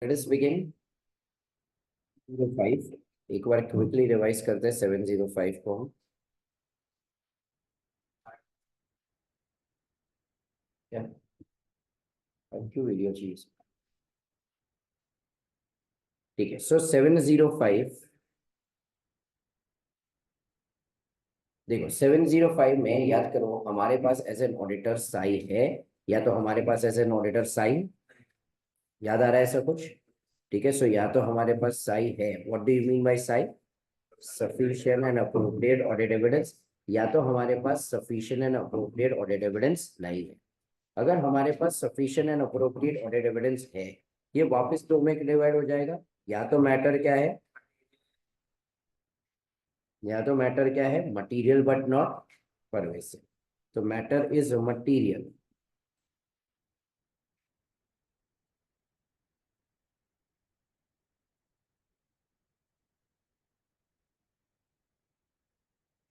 Let us begin 05। एक बार quickly revise करते हैं 705 को हम। क्या अब क्यों वीडियो चाहिए? ठीक है, सो 705। देखो 705 में याद करो हमारे पास एज एन ऑडिटर साई है, या तो हमारे पास एज एन ऑडिटर साइन। याद आ रहा है ऐसा कुछ? ठीक है, सो या तो हमारे पास साई है। What do you mean by SAI? Sufficient and appropriate audit evidence. या तो हमारे पास sufficient and appropriate audit evidence नहीं है। अगर हमारे पास sufficient and appropriate audit evidence है, ये वापस दो में डिवाइड हो जाएगा। या तो मैटर क्या है? या तो मैटर क्या है? Material but not pervasive. तो matter is material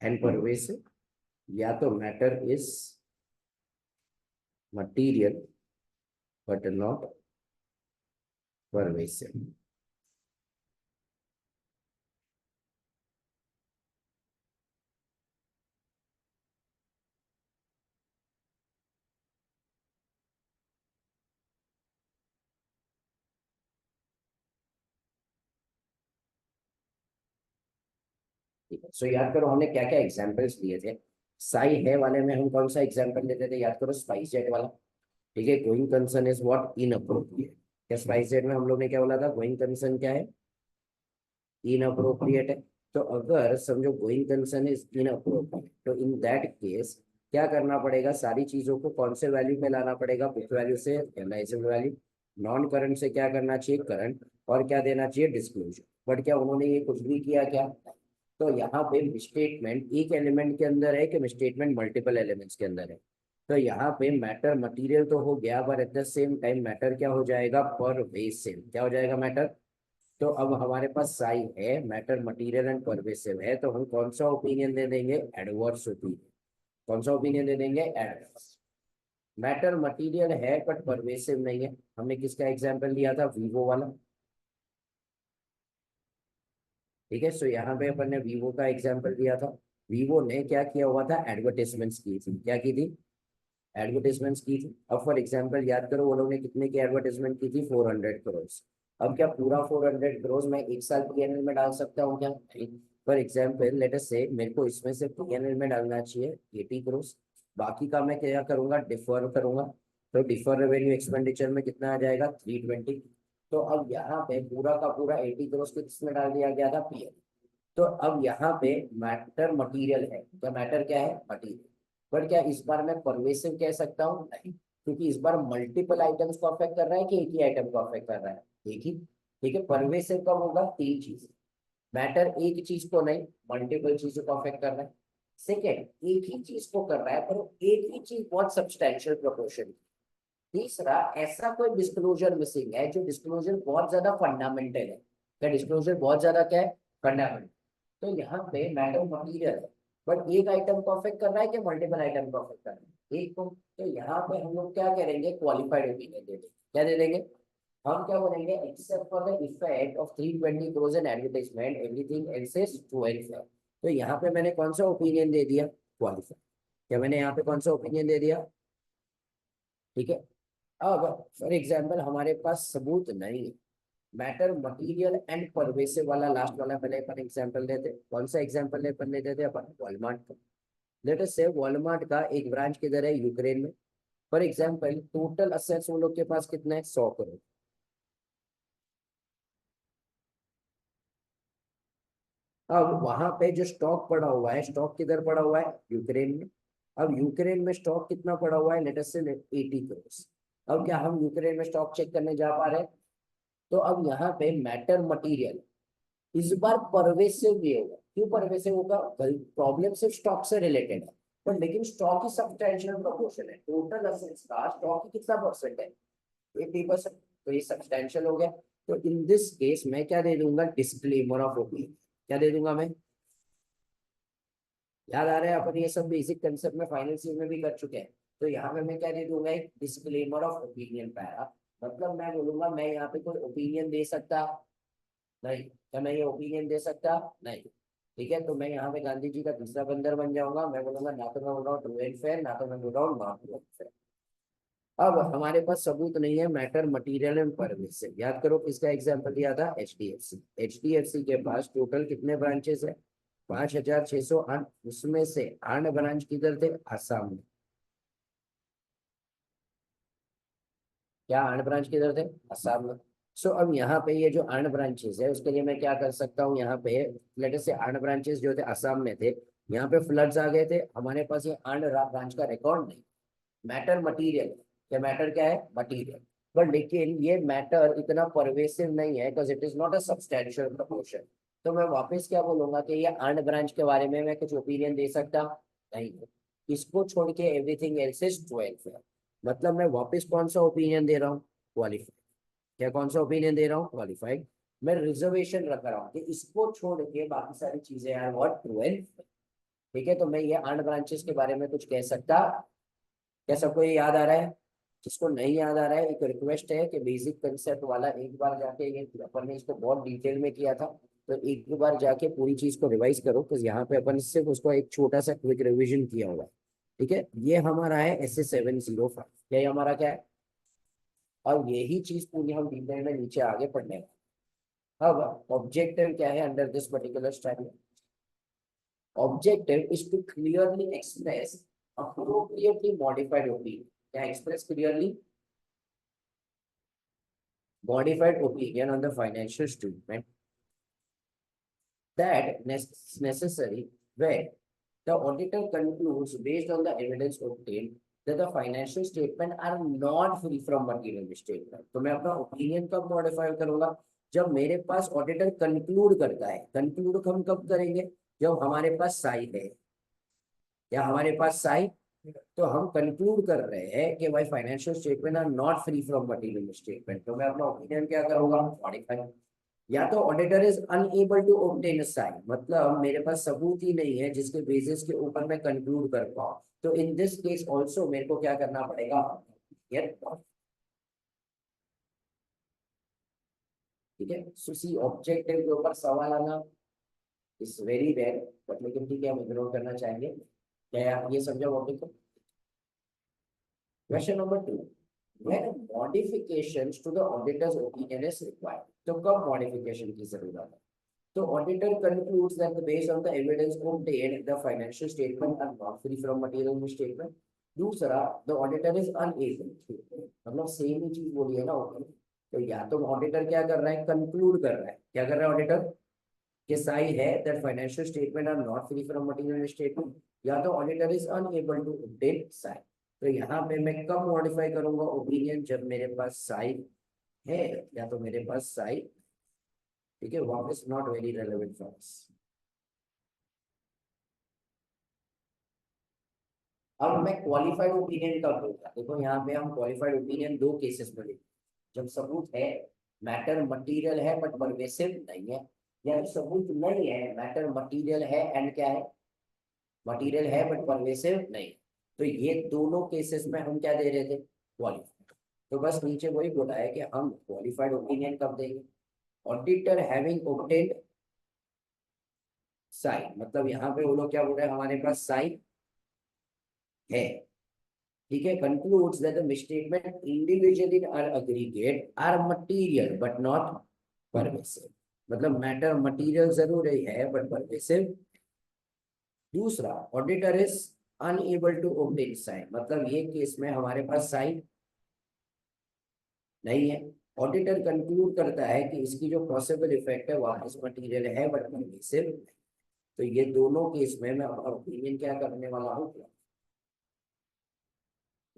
and pervasive, या तो matter is material but not pervasive. ठीक है, सो याद करो हमने क्या क्या एग्जांपल्स दिए थे। साई है वाले में हम कौन सा एग्जांपल लेते थे? याद करो, स्पाइस जेट वाला। ठीक है, going concern is what? Inappropriate. क्या स्पाइस जेट में हम लोग ने क्या बोला था? गोइंग कंसर्न क्या है? इनअप्रोप्रिएट है। तो अगर समझो गोइंग कंसर्न इज इनअप्रोप्रिएट, तो इन दैट केस क्या करना पड़ेगा? सारी चीजों को कौन से वैल्यू पे लाना पड़ेगा? बुक वैल्यू से रियलाइजेबल वैल्यू। नॉन करंट से क्या करना चाहिए? करंट। और क्या देना चाहिए? डिस्क्लोजर। बट क्या उन्होंने ये कुछ भी किया क्या? तो यहाँ पे मिसस्टेटमेंट एक एलिमेंट के अंदर है कि मिसस्टेटमेंट मल्टीपल एलिमेंट्स के अंदर है? तो यहाँ पे मैटर मटेरियल तो हो गया, पर at the same time matter क्या हो जाएगा? परवेसिव। क्या हो जाएगा? मैटर। तो अब हमारे पास साई है, मैटर मटेरियल एंड परवेसिव है, तो हम कौन सा ओपिनियन दे देंगे? Adverse opinion. कौन सा ओपिनियन दे देंगे? एडवर्स। मैटर मटेरियल है बट परवेसिव नहीं है। हमने किसका एग्जांपल लिया था? वीवो वाला। ठीक है, सो यहाँ पे अपन ने वीवो का एग्जांपल दिया था। वीवो ने क्या किया हुआ था? एडवर्टाइजमेंट्स की थी। क्या की थी? एडवर्टाइजमेंट्स की थी। अब फॉर एग्जांपल याद करो, वो लोग ने कितने की एडवर्टाइजमेंट की थी? 400 करोड़। अब क्या पूरा 400 करोड़ मैं एक साल पीएनएल में डाल सकता हूँ क्या? नहीं। फॉर एग्जाम्पल लेट अस से मेरे को इसमें से पीएनएल में डालना चाहिए 80 करोड़। बाकी का मैं क्या करूंगा? डिफर करूंगा। तो डिफर रेवेन्यू एक्सपेंडिचर में कितना आ जाएगा? 320। तो अब यहाँ पे पूरा का पूरा 80 करोड़ किसमें डाल दिया गया था? पीएनएल। तो अब यहाँ पे मैटर मटेरियल है। क्या मैटर क्या है? मटेरियल। पर क्या इस बार मैं परवेसिव कह सकता हूँ? नहीं, क्योंकि इस बार मल्टीपल आइटम्स को अफेक्ट कर रहा है कि एक ही आइटम को अफेक्ट कर रहा है? एक ही। ठीक है, परवेसिव कब होगा? तीन चीज। मैटर एक चीज को नहीं, मल्टीपल चीजों को अफेक्ट कर रहा है। सेकेंड, एक ही चीज को कर रहा है पर एक ही चीज बहुत सब्सटैंशियल प्रोपोर्शन। तीसरा, ऐसा कोई डिस्क्लोजर मिसिंग है जो डिस्क्लोजर बहुत ज्यादा फंडामेंटल है। क्या डिस्क्लोजर बहुत ज्यादा क्या है? फंडामेंटल। तो यहाँ पे मैटर मटीरियल है, बट एक आइटम को अफेक्ट कर रहा है कि मल्टीपल आइटम को अफेक्ट कर रहा है? एक को। तो यहाँ पे हम लोग क्या करेंगे? क्वालिफाइड ओपिनियन दे देंगे। क्या दे देंगे? हम क्या बोलेंगे? Accept for the effect of 320 crore in advertisement everything else is true and fair. तो यहाँ पे मैंने कौन सा ओपिनियन दे दिया? क्वालिफाइड। क्या मैंने यहाँ पे कौन सा ओपिनियन दे दिया? ठीक है। अब फॉर एग्जाम्पल हमारे पास सबूत नहीं है। मैटर मटेरियल एंड परवेसिव वाला लास्ट वाला पहले अपन एग्जांपल लेते। कौन सा एग्जांपल अपन लेते थे? अपन वॉलमार्ट का। लेट अस से वॉलमार्ट का एक ब्रांच किधर है? यूक्रेन में। फॉर एग्जांपल टोटल असेट्स वो लोग के पास कितना है? 100 करोड़। अब वहां पे जो स्टॉक पड़ा हुआ है, स्टॉक किधर पड़ा हुआ है? यूक्रेन में। अब यूक्रेन में स्टॉक कितना पड़ा हुआ है? लेट अस से 80 करोड़। अब क्या हम यूक्रेन में स्टॉक चेक करने जा पा रहे हैं? तो अब यहाँ पे मैटर मटेरियल इस बार परवेसिव भी होगा। क्यों परवेसिव होगा? प्रॉब्लम सिर्फ स्टॉक से रिलेटेड है, पर लेकिन स्टॉक की सब्सटैंशियल प्रोपोर्शन है। टोटल असेट्स का स्टॉक की कितना परसेंट है? 80%। तो ये सब्सटैंशियल हो गया। तो इन दिस केस मैं क्या दे दूंगा? Disclaimer of opinion. क्या दे दूंगा मैं? याद आ रहा है, अपन ये सब बेसिक कंसेप्ट में फाइनेंस में भी कर चुके हैं। तो यहाँ पे मैं क्या दे दूंगा? एक डिस्क्लेमर ऑफ ओपिनियन पैरा। मतलब मैं बोलूंगा मैं यहाँ पे कोई ओपिनियन दे सकता नहीं, क्या मैं ये ओपिनियन दे सकता नहीं। ठीक है, तो मैं यहाँ पे गांधी जी का तीसरा बंदर बन जाऊंगा। मैं बोलूंगा ना तो मैं बोल रहा हूँ ट्रू एंड फेयर, ना तो मैं बोल रहा हूँ नॉट ट्रू एंड फेयर। अब हमारे पास सबूत नहीं है मैटर मटेरियल एंड परमिसिव। याद करो किसका एग्जांपल दिया था, एचडीएफसी। एचडीएफसी के पास टोटल कितने ब्रांचेस है, 5,608। उसमें से 8 ब्रांच किधर थे, आसाम में। क्या 8 ब्रांच किधर थे, आसाम में। सो अब यहाँ पे ये जो 8 ब्रांचेस है उसके लिए मैं क्या कर सकता हूँ, यहाँ पे लेटर से 8 ब्रांचेस जो थे आसाम में थे, यहाँ पे फ्लड्स आ गए थे, हमारे पास ये 8 ब्रांच का रिकॉर्ड नहीं। मैटर मटीरियल, क्या मैटर क्या है, मटीरियल। बट लेकिन ये मैटर इतना परवेसिव नहीं है, because it is not a substantial proportion. तो मैं वापस क्या बोलूंगा कि ये 8 ब्रांच के बारे में मैं कुछ ओपिनियन दे सकता नहीं हूँ। इसको छोड़ के एवरीथिंग एल्स इज 12। मतलब मैं वापस कौन सा ओपिनियन दे रहा हूँ, क्वालिफाइड। क्या कौन सा ओपिनियन दे रहा हूँ, क्वालिफाइड। मैं रिजर्वेशन रख रहा हूँ कि इसको छोड़ के बाकी सारी चीजें यार व्हाट, 12। ठीक है, तो मैं ये 8 ब्रांचेस के बारे में कुछ कह सकता। क्या सबको ये याद आ रहा है, जिसको नहीं याद आ रहा है एक रिक्वेस्ट है कि बेसिक कंसेप्ट वाला एक बार जाके, ये अपन ने इसको बहुत डिटेल में किया था, तो एक बार जाके पूरी चीज को रिवाइज करो, तो यहाँ पे अपन सिर्फ उसको एक छोटा सा क्विक रिवीजन किया हुआ है। ठीक है, ये हमारा है SS705। ये हमारा क्या है, और यही चीज पूरी हम डिटेल में नीचे आगे पढ़ने वाले हैं। अब ऑब्जेक्टिव क्या है under this particular style, objective is to clearly express appropriately modified opinion. क्या express clearly modified opinion on the financial statement that necessary where the auditor concludes based on the evidence obtained that the financial statement are not free from material misstatement। तो मैं अपना opinion कब modify करूंगा, जब मेरे पास auditor conclude करता है। Conclude हम कब करेंगे, जब हमारे पास साई है, या हमारे पास साई, तो हम कंक्लूड कर रहे हैं कि भाई financial statement are not free from material statement. तो मैं अपना ओपिनियन क्या करूंगा, मॉडिफाई। या तो auditor is unable to obtain sign, मतलब मेरे पास सबूत ही नहीं है जिसके बेसिस के ऊपर मैं कंक्लूड कर पाऊँ, तो इन दिस केस ऑल्सो मेरे को क्या करना पड़ेगा, ठीक है। सो सी ऑब्जेक्टिव के ऊपर सवाल आना इज वेरी रेयर, बट लेकिन ठीक है हम इग्नोर करना चाहेंगे। क्या आप ये समझो टॉपिक को। Question number 2, when modifications to the auditor's opinion is required। तो कब मॉडिफिकेशन की जरूरत है, तो auditor concludes that based on the evidence obtained the financial statement are not free from material misstatement। दूसरा, the auditor is unable to, मतलब same ही चीज बोली है ना ऊपर। तो या तो ऑडिटर क्या कर रहा है, कंक्लूड कर रहा है, क्या कर रहा है ऑडिटर, कि साई है that financial statement are not free from material misstatement, या तो auditor is unable to obtain साई। तो यहाँ पे मैं कब मॉडिफाई करूंगा ओपिनियन, जब मेरे पास साई है या तो मेरे पास साई। ठीक है, वापस not very relevant for us. अब मैं क्वालिफाइड ओपिनियन कब दूंगा, देखो यहाँ पे हम क्वालिफाइड ओपिनियन दो केसेस में लेंगे। जब सबूत है, मैटर मटीरियल है बट परवेसिव नहीं है, या तो सबूत नहीं है, मैटर मटीरियल है एंड क्या है, मटीरियल है बट परवेसिव नहीं। तो ये दोनों केसेस में हम क्या दे रहे थे, क्वालिफाइड। तो बस नीचे वही बोला है कि हम क्वालिफाइड ओपिनियन कब देंगे, ऑडिटर हैविंग ऑब्टेन्ड साइन। मतलब यहाँ पे वो लोग क्या बोल रहे हैं, हमारे पास साइन है। ठीक है, concludes that the misstatement individually or aggregate are material but not pervasive। मतलब मैटर मटीरियल जरूर ही है बट परवेसिव। दूसरा, auditor is unable to obtain sign, मतलब ये केस में हमारे पास साइन नहीं है। ऑडिटर कंक्लूड करता है कि इसकी जो पॉसिबल इफेक्ट है वापस मटीरियल है बट परवेसिव। तो ये दोनों केस में मैं ओपिनियन क्या करने वाला हूँ।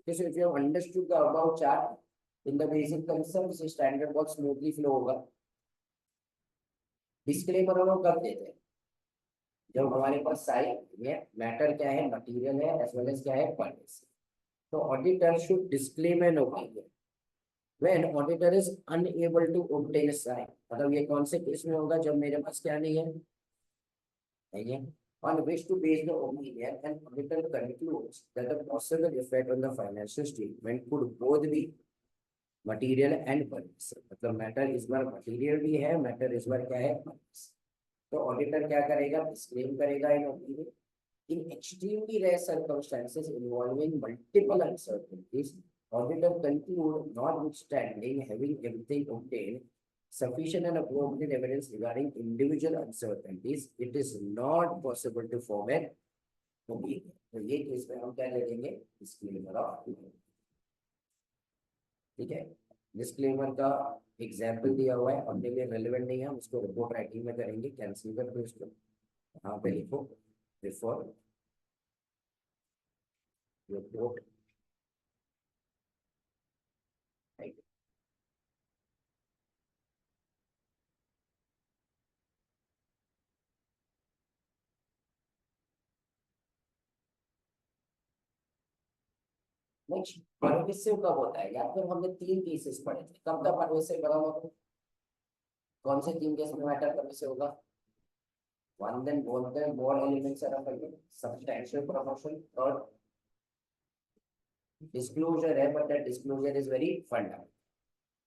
Okay, so if you have understood the above chart in the basic concepts, standard बहुत smoothly flow होगा। डिस्क्लेमर हम लोग कब देते हैं, जब हमारे पास साइन है, मैटर क्या है, मटीरियल है, एज वेल एज क्या है, परवेसिव। तो auditor should disclaim an opinion when auditor is unable to obtain sign. मतलब ये कौन से केस में होगा, जब मेरे पास क्या नहीं है, नहीं है। On which to base the opinion, and auditor concludes that the possible effect on the financial statement could both be material and permissive, मतलब मैटर इस बार मटेरियल भी है, मैटर इस बार क्या है permissive। तो ऑडिटर क्या करेगा, डिस्क्लेम करेगा in opinion in extremely rare circumstances involving multiple uncertainties, auditor conclude notwithstanding having everything obtained sufficient and appropriate evidence regarding individual uncertainties, it is not possible to form an opinion। तो ये case में हम क्या लेंगे, disclaimer of, ठीक है। Disclaimer का example दिया हुआ है, अपने लिए रेलिवेंट नहीं है, हम उसको रिपोर्ट राइटिंग में करेंगे, कैंसिल कर दो इसको, यहाँ पे लिखो before report writing. Next permissive कब होता है, या फिर हमने तीन केसेस पढ़े थे, कब का परमिसिव खत्म होगा, कौन से तीन केस में मैटर परमिसिव होगा, one then both the board elements are affected, substantial promotion और डिस्क्लोजर है, but that disclosure is very fundamental.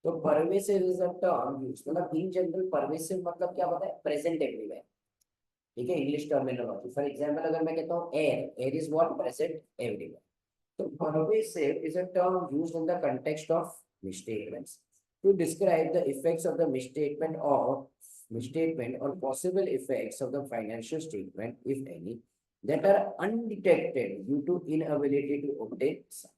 तो permissive is a term used, मतलब इन जनरल परमिसिव मतलब क्या होता है, प्रेजेंट एवरीवेयर, ठीक है, इंग्लिश टर्मिनोलॉजी। फॉर एग्जांपल अगर मैं कहता हूं air, air is what, present everywhere. So pervasive is a term used in the context of misstatements to describe the effects of the misstatement or possible effects of the financial statement, if any, that are undetected due to inability to obtain some।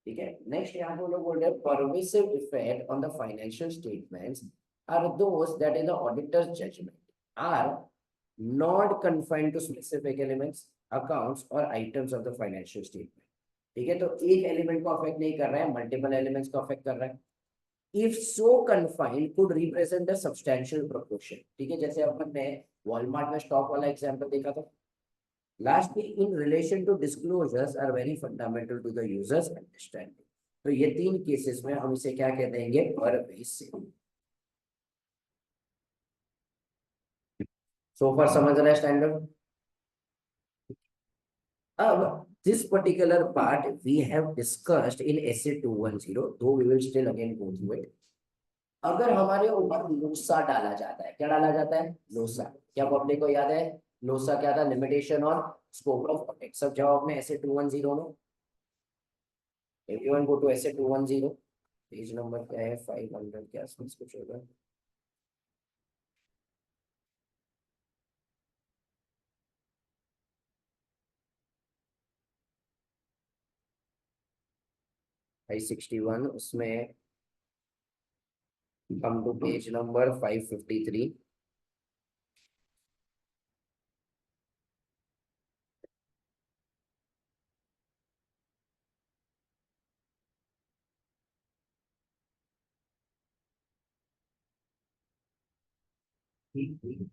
ठीक है, next यहाँ पे लोग बोल रहे हैं pervasive effect on the financial statements are those that in the auditor's judgment are not confined to specific elements, accounts or items of the financial statement। ठीक है, तो एक एलिमेंट को अफेक्ट नहीं कर रहा है, मल्टीपल एलिमेंट्स को अफेक्ट कर रहा है। If so confined could represent the substantial proportion, ठीक है, जैसे अपन ने वॉलमार्ट में स्टॉक वाला एग्जांपल देखा था। Lastly in relation to disclosures are very fundamental to the users understanding. तो ये तीन केसेस में हम इसे क्या कहते हैं, परवेसिव। सो फॉर समझ रहे हैं स्टैंडर्ड। अब this particular part we have discussed in essay 210, though we will still again go through it। अगर हमारे ऊपर लोसा डाला जाता है, क्या डाला जाता है, लोसा, क्या पब्लिक को याद है लोसा क्या था, लिमिटेशन और स्कोप ऑफ ऑडिट, सब जवाब में essay 210 में। Everyone go to essay 210, page number क्या है, 500 के आसपास कुछ होगा। भाई 61, उसमें कम टू पेज नंबर 553।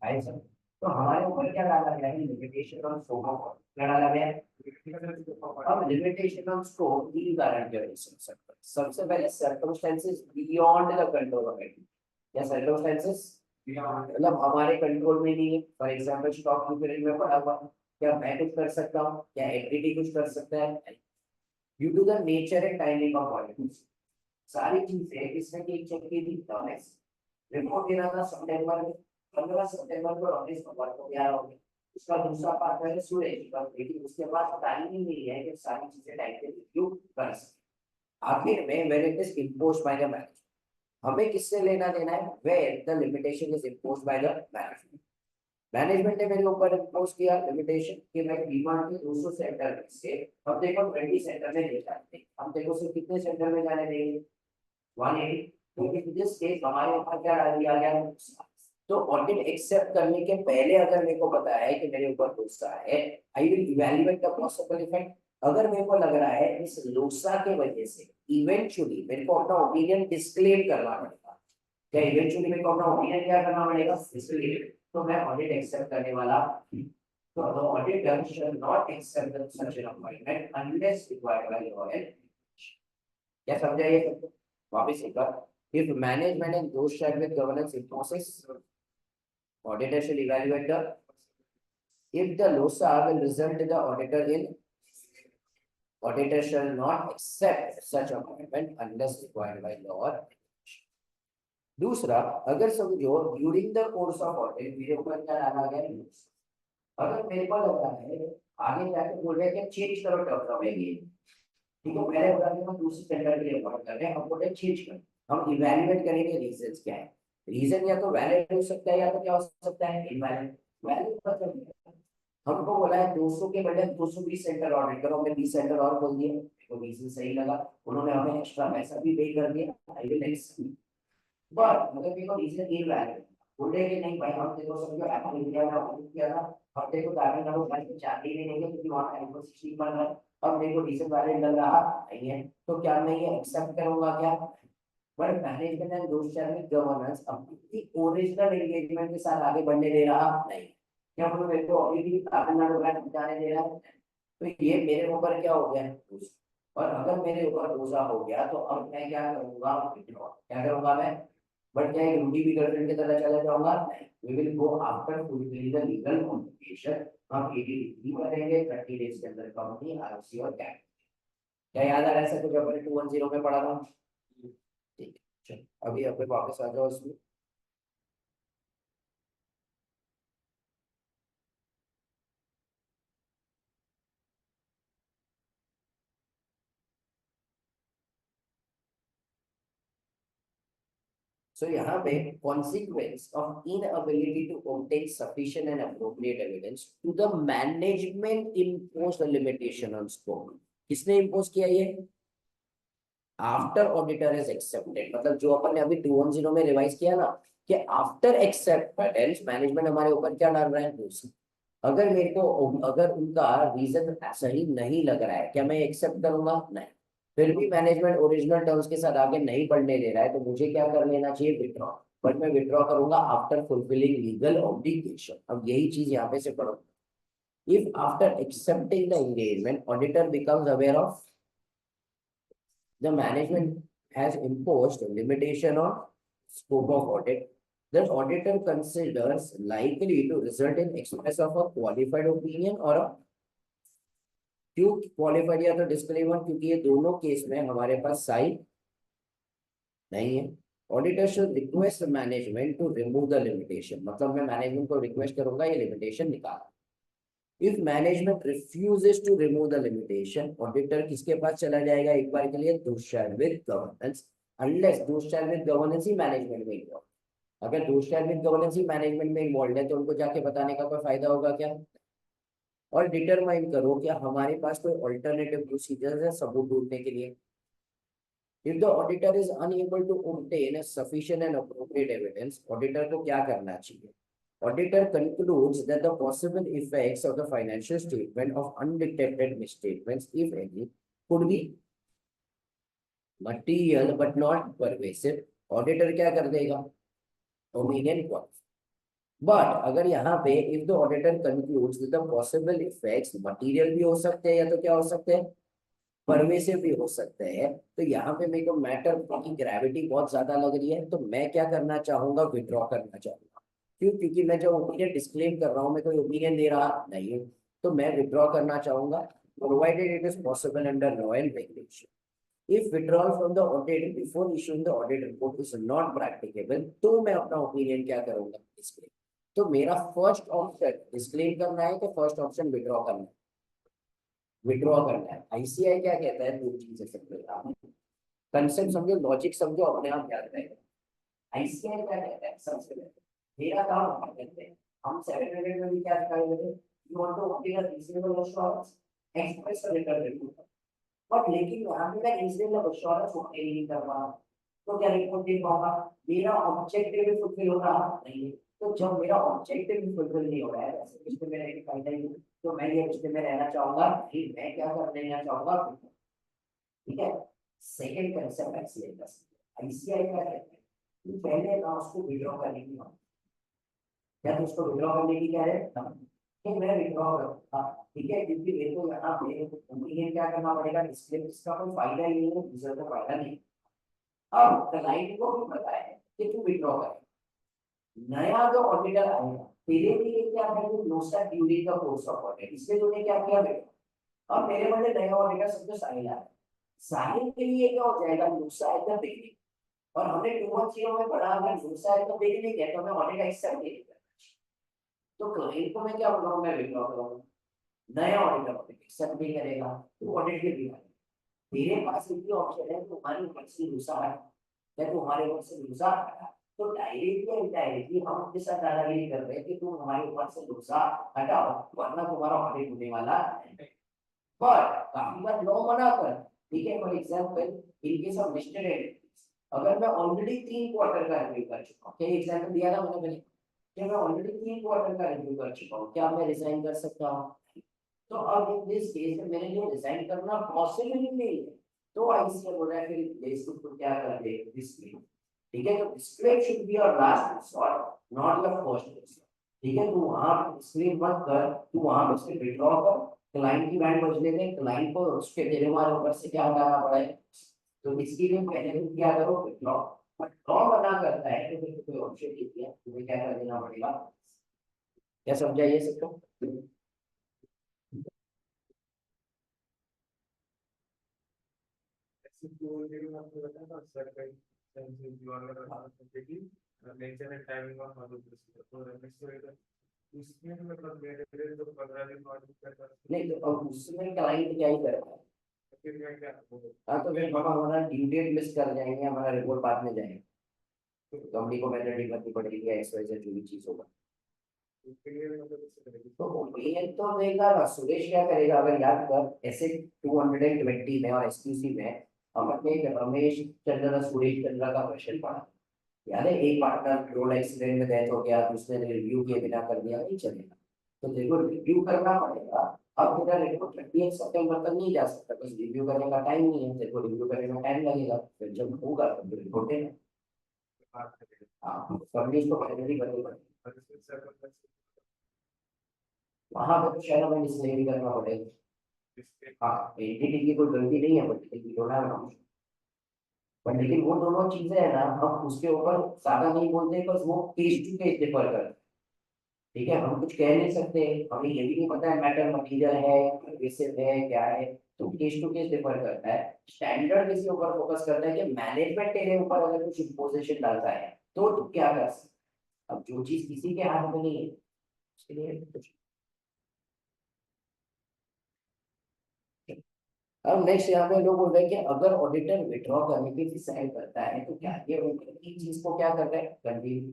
भाई सब, तो हमारे ऊपर क्या डाला गया है, लिमिटेशन ऑन स्कोप ऑफ, क्या डाला गया है, अब लिमिटेशन ऑन स्कोप तीन कारण की वजह से हो सकता है। सबसे पहले circumstances beyond the control of it, या सर्कमस्टेंसेस मतलब हमारे कंट्रोल में नहीं है। फॉर एग्जांपल स्टॉक की पीरियड में पड़ा हुआ, क्या मैं कुछ कर सकता हूँ, क्या एग्रीडी कुछ कर सकता है, due to the nature and timing of audit. सारी चीजें इसमें एक चेक की थी, रिपोर्ट देना था सितंबर में, 15 सितंबर को ऑफिस में वर्क हो गया होगा। उसका दूसरा पार्ट है सूरज का, लेकिन उसके पास टाइम ही नहीं है कि सारी चीजें टाइम पे रिव्यू कर सके। आखिर में when it is imposed by the manager, हमें किससे लेना देना है, where the limitation is imposed by the management. Management ने मेरे ऊपर इम्पोज किया लिमिटेशन कि मैं डिमांड के 200 सेंटर में से अब देखो 20 सेंटर में नहीं जाते, हम देखो सिर्फ कितने सेंटर में जाने देंगे, 180। तो इस दिस केस हमारे ऊपर क्या डाल दिया गया, तो ऑडिट एक्सेप्ट करने के पहले अगर मेरे को पता है कि मेरे ऊपर लोसा है, I will evaluate the possible effect. अगर मेरे को लग रहा है इस लोसा के वजह से इवेंचुअली मेरे को अपना ओपिनियन डिस्क्लेम करना पड़ेगा, क्या इवेंचुअली मेरे को अपना ओपिनियन क्या करना पड़ेगा, डिस्क्लेम, तो मैं ऑडिट एक्सेप्ट करने वाला। तो the auditor shall not accept such an appointment unless required by law and regulation। क्या समझा ये, वापस एक बार, if management and those shared with governance in process, auditor shall evaluate the, if the LOSA will result in the auditor in Auditor shall not accept such appointment unless required by law or regulation. दूसरा, अगर समझो during the course of audit मेरे ऊपर क्या डाला गया है, अगर मेरे को लग रहा है आगे जाके बोल रहे हैं कि चेंज करो टर्म ऑफ एंगेजमेंट, ठीक है, पहले बता दें हम दूसरी टेंडर के लिए अपॉइंट कर रहे हैं, हम बोल रहे हैं चेंज कर, हम इवैल्यूएट करेंगे रीजंस क्या है। रीजन या तो वैलिड हो सकता है या तो क्या हो सकता है, इनवैलिड। वैलिड मतलब हमको बोला है 200 के बदले 220 सेंटर ऑडिट करो, हमने 20 सेंटर और बोल दिए, तो रीजन सही लगा, उन्होंने हमें एक्स्ट्रा पैसा भी पे कर दिया, आई विल एक्सेप्ट। बट अगर देखो रीजन इनवैलिड, बोले कि नहीं भाई हम देखो समझो एप्पल इंडिया में ऑडिट किया था, अब देखो तामिलनाडु प्राइस में चार्ज ही नहीं है क्योंकि वहां एनुअल 16 बन रहा है, अब देखो रीजन वैलिड लग रहा नहीं है, तो क्या मैं ये एक्सेप्ट करूंगा क्या। बट मैनेजमेंट एंड दोस्त में गवर्नेंस अपनी ओरिजिनल एंगेजमेंट के साथ आगे बढ़ने दे रहा नहीं, क्या हम मेरे को अभी भी तामिलनाडु प्राइस जाने दे रहा है, तो ये मेरे ऊपर क्या हो गया है, और अगर मेरे ऊपर बोझा हो गया तो अब मैं क्या करूंगा, क्या करूंगा मैं, बट क्या एक रूटी भी गर्लफ्रेंड की तरह चला जाऊंगा, we will go after fulfilling the legal obligation, हम 80 डिग्री करेंगे 30 डेज के अंदर कंपनी आरओसी और कैट। क्या याद आ रहा है ऐसा कुछ अपने 210 में पढ़ा था, ठीक है चलो अभी अपने वापस आ जाओ इसमें। So यहाँ पे consequence of inability to obtain sufficient and appropriate evidence to the management imposed a limitation on scope। किसने impose किया ये, आफ्टर ऑडिटर इज एक्सेप्टेड, मतलब जो अपन ने अभी 210 में रिवाइज किया ना, कि आफ्टर एक्सेप्टेंस मैनेजमेंट हमारे ऊपर क्या डाल रहा है रूल्स। अगर मेरे को अगर उनका रीजन सही नहीं लग रहा है, क्या मैं एक्सेप्ट करूंगा, नहीं। फिर भी मैनेजमेंट ओरिजिनल टर्म्स के साथ आगे नहीं बढ़ने दे रहा है, तो मुझे क्या कर लेना चाहिए, विड्रॉ। बट मैं विड्रॉ करूंगा आफ्टर फुलफिलिंग लीगल ऑब्लिगेशन। अब यही चीज यहाँ पे से पढ़ो, if after accepting the engagement auditor becomes aware of the management has imposed a limitation on scope of audit, the auditor considers likely to result in express of a qualified opinion or a क्यों qualified या तो disclaimer, क्योंकि ये दोनों case में हमारे पास sign नहीं है। Auditor should request management to remove the limitation, मतलब मैं मैनेजमेंट को रिक्वेस्ट करूंगा ये लिमिटेशन निकाल। If management refuses to remove the limitation, auditor किसके पास चला जाएगा एक बार के लिए, दोस्त शैल विद गवर्नेंस, अनलेस दोस्त शैल विद गवर्नेंस ही मैनेजमेंट में इन्वॉल्व। अगर दोस्त शैल विद गवर्नेंस ही मैनेजमेंट में इन्वॉल्व है तो उनको जाके बताने का कोई फायदा होगा क्या। और डिटरमाइन करो कि हमारे पास कोई ऑल्टरनेटिव प्रोसीजर है सबूत ढूंढने के लिए। If the auditor is unable to obtain sufficient and appropriate evidence, auditor को क्या करना चाहिए, auditor concludes that the possible effects of the financial statement of undetected misstatements, if any, could be material but not pervasive। auditor क्या कर देगा, opinion qualifies। But अगर यहाँ पे if the auditor concludes that the possible effects material भी हो सकते हैं या तो क्या हो सकते हैं, परवेसिव भी हो सकते हैं, तो यहाँ पे मेरे को मैटर की ग्रेविटी बहुत ज्यादा लग रही है, तो मैं क्या करना चाहूंगा, विड्रॉ करना चाहूंगा। क्यों, क्योंकि मैं जो ओपिनियन डिस्क्लेम कर रहा हूँ मैं कोई ओपिनियन दे रहा नहीं हूँ, तो मैं विड्रॉ करना चाहूंगा, provided it is possible under law and regulation. If withdrawal from the audit before issuing the audit report is not practicable, तो मैं अपना ओपिनियन क्या करूंगा, डिस्क्लेम। तो मेरा फर्स्ट ऑप्शन डिस्क्लेम करना है कि फर्स्ट ऑप्शन विड्रॉ करना है, विड्रॉ करना है। आईसीआई क्या कहता है, दो चीजें समझो, कंसेप्ट समझो, लॉजिक समझो, अपने आप याद रहेगा। आईसीआई क्या कहता है, सबसे पहले मेरा काम हम करते हैं, हम 700 में भी क्या दिखाई देते हैं, you want to obtain a reasonable assurance, express return report. But लेकिन वहां पे मैं रीजनेबल एश्योरेंस ऑब्टेन नहीं कर पा रहा, तो क्या रिपोर्ट दे पाऊंगा, मेरा ऑब्जेक्टिव भी फुलफिल हो रहा नहीं है। तो जब मेरा ऑब्जेक्टिव भी फुलफिल नहीं हो रहा है, ऐसे रिश्ते में रहने का फायदा ही नहीं, तो मैं ये रिश्ते में रहना चाहूंगा नहीं, मैं क्या कर लेना चाहूंगा, ठीक है। सेकंड कंसेप्ट आईसीआई का, आईसीआई क्या कहता है कि पहले ना उसको विड्रॉ करने की बात, या तो उसको विड्रॉ करने की क्या है, कि मैं विड्रॉ करूंगा, ठीक है, क्योंकि मेरे को यहाँ पे ओपिनियन क्या करना पड़ेगा, डिस्क्लेम, इसका कोई फायदा ही नहीं है, यूजर को फायदा नहीं। अब क्लाइंट को भी पता है कि तू विड्रॉ कर, नया जो ऑडिटर आएगा तेरे लिए क्या है, know start during the course of audit, इसलिए तूने क्या किया बेटा, अब मेरे बदले नया ऑडिटर समझो साहिल आ रहा है, साहिल के लिए क्या हो जाएगा, लूसा एट द बिगिनिंग। और हमने 2 और 3 में पढ़ा, अगर लूसा एट द बिगिनिंग है तो हमें ऑडिटर एक्सेप्ट नहीं करना। तो क्लाइंट को मैं क्या बोल रहा हूँ, मैं विड्रॉ करूंगा, नया ऑडिटर एक्सेप्ट नहीं करेगा तो ऑडिट के बिना मेरे पास एक ऑप्शन है, तुम्हारी ऊपर से लूसा है या तुम्हारे ऊपर से लूसा हटा, तो डायरेक्टली या इनडायरेक्टली हम उनके साथ दादागिरी कर रहे हैं कि तुम हमारे ऊपर से लूसा हटाओ वरना तुम्हारा ऑडिट होने वाला है। पर काफी बार लॉ मना कर, ठीक है। For example in case of listed entities, अगर मैं ऑलरेडी 3 क्वार्टर का रिव्यू कर चुका हूँ, क्या एग्जांपल दिया था मैंने पहले कि मैं ऑलरेडी 3 क्वार्टर का रिव्यू कर चुका हूँ, क्या मैं रिजाइन कर सकता हूँ? तो अब इन दिस केस में मेरे लिए रिजाइन करना पॉसिबल ही नहीं है। तो आईसीए बोल रहा है फिर बेसिक को क्या कर दे, डिस्प्ले, ठीक है। तो display should be your last resort not your first resort, ठीक है। तू वहां डिस्प्ले मत कर, तू वहां पे से विड्रॉ कर, क्लाइंट की बैंड बजने दे, क्लाइंट को उसके तेरे हमारे ऊपर से क्या हटाना पड़े। तो इसके लिए पहले तुम क्या करो, विड्रॉ। विड्रॉ मना करता है तो फिर कोई ऑप्शन नहीं है, तुम्हें क्या कर देना पड़ेगा। क्या समझाइए सबको? नेचर एंड टाइमिंग ऑफ मधुर तो उसमें मतलब मेरे तो 15 दिन बाद नहीं तो अब उसमें क्लाइंट क्या ही करेगा। फिर मैं क्या हाँ तो फिर हम हमारा ड्यू डेट मिस कर जाएंगे, हमारा रिपोर्ट बाद में जाएगा, तो कंपनी को पेनल्टी भरनी पड़ेगी या एक्स वाई जेड जो भी चीज होगा। उसके लिए मतलब तो ओपिनियन तो देगा ना, सुरेश क्या करेगा, अगर याद कर ऐसे 220 में और एसक्यूसी में हमने रमेश चंद्र सुरेश चंद्र का क्वेश्चन पढ़ा, याद है। एक पार्टनर रोड एक्सीडेंट में डेथ हो गया, दूसरे ने रिव्यू किए बिना कर दिया, नहीं चलेगा। तो देखो रिव्यू करना पड़ेगा। अब तेरा रिपोर्ट 30 सितंबर तक नहीं जा सकता, बस रिव्यू करने का टाइम नहीं है, तेरे को रिव्यू करने में टाइम लगेगा, फिर जब होगा तो रिपोर्ट देना। बात करेंगे हाँ पब्लिश तो पहले ही करनी पड़ेगी। और इसमें सर्वर वहां पे तो शायद हमें इसलिए भी करना पड़ेगा। इसके हाँ एंटिटी की कोई गलती नहीं है, बट की थोड़ा ना, पर लेकिन वो दोनों चीजें है ना, हम उसके ऊपर ज्यादा नहीं बोलते, बस वो केस टू केस डिफर करते हैं, ठीक है। हम कुछ कह नहीं सकते, हमें ये भी नहीं पता है मैटर मटीरियल है एग्रेसिव है क्या है, तो केस टू केस डिफर करता है। स्टैंडर्ड किसी ऊपर फोकस करता है कि मैनेजमेंट तेरे ऊपर अगर कुछ इम्पोजिशन डालता है तो तू क्या कर सकता। अब जो चीज किसी के हाथ में नहीं है उसके लिए कुछ। अब नेक्स्ट यहाँ पे लोग बोल रहे हैं कि अगर ऑडिटर विड्रॉ करने की डिसाइड करता है तो क्या ये उनकी चीज को क्या कर रहे हैं, कंटिन्यू।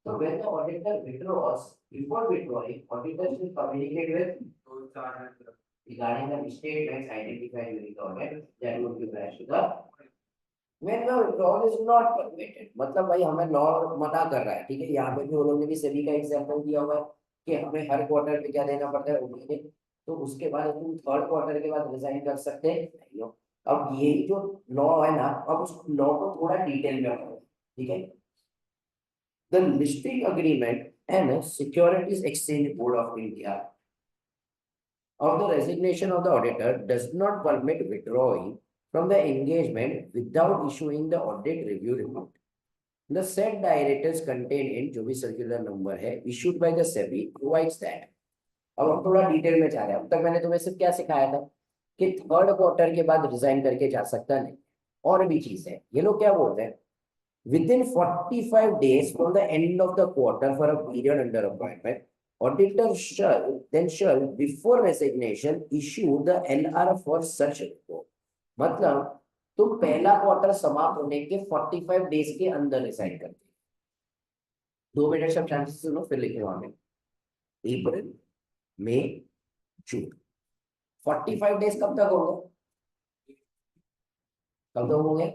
तो when the auditor withdraws, before withdrawing, auditor should communicate with दो चार regarding the statements identified with the audit that would give rise to the when the withdrawal is not permitted, मतलब भाई हमें लॉ मना कर रहा है, ठीक है। यहाँ पे भी वो लोग ने भी सभी का एग्जाम्पल दिया हुआ है कि हमें हर क्वार्टर पे क्या देना पड़ता है, ओपिनियन। तो उसके बाद तुम 3rd क्वार्टर के बाद रिजाइन कर सकते नहीं हो। अब ये जो लॉ है ना, अब उस लॉ को थोड़ा डिटेल में पढ़ो, ठीक है। The listing agreement and Securities Exchange Board of India of the resignation of the auditor does not permit withdrawing from the engagement without issuing the audit review report. The said directors contained in जो भी circular number है issued by the SEBI provides that. अब हम थोड़ा detail में जा रहे हैं। अब तक मैंने तुम्हें सिर्फ क्या सिखाया था कि 3rd क्वार्टर के बाद रिजाइन करके जा सकता नहीं, और भी चीज है। ये लोग क्या बोलते हैं, within 45 days from the end of the quarter for a period under appointment, auditor shall before resignation issue the LR for such report. मतलब तुम पहला क्वार्टर समाप्त होने के 45 डेज के अंदर रिजाइन करते, 2 मिनट सब चांसेस सुनो फिर लिखे वहां में, अप्रैल मई जून, 45 डेज कब तक होंगे, कब तक होंगे,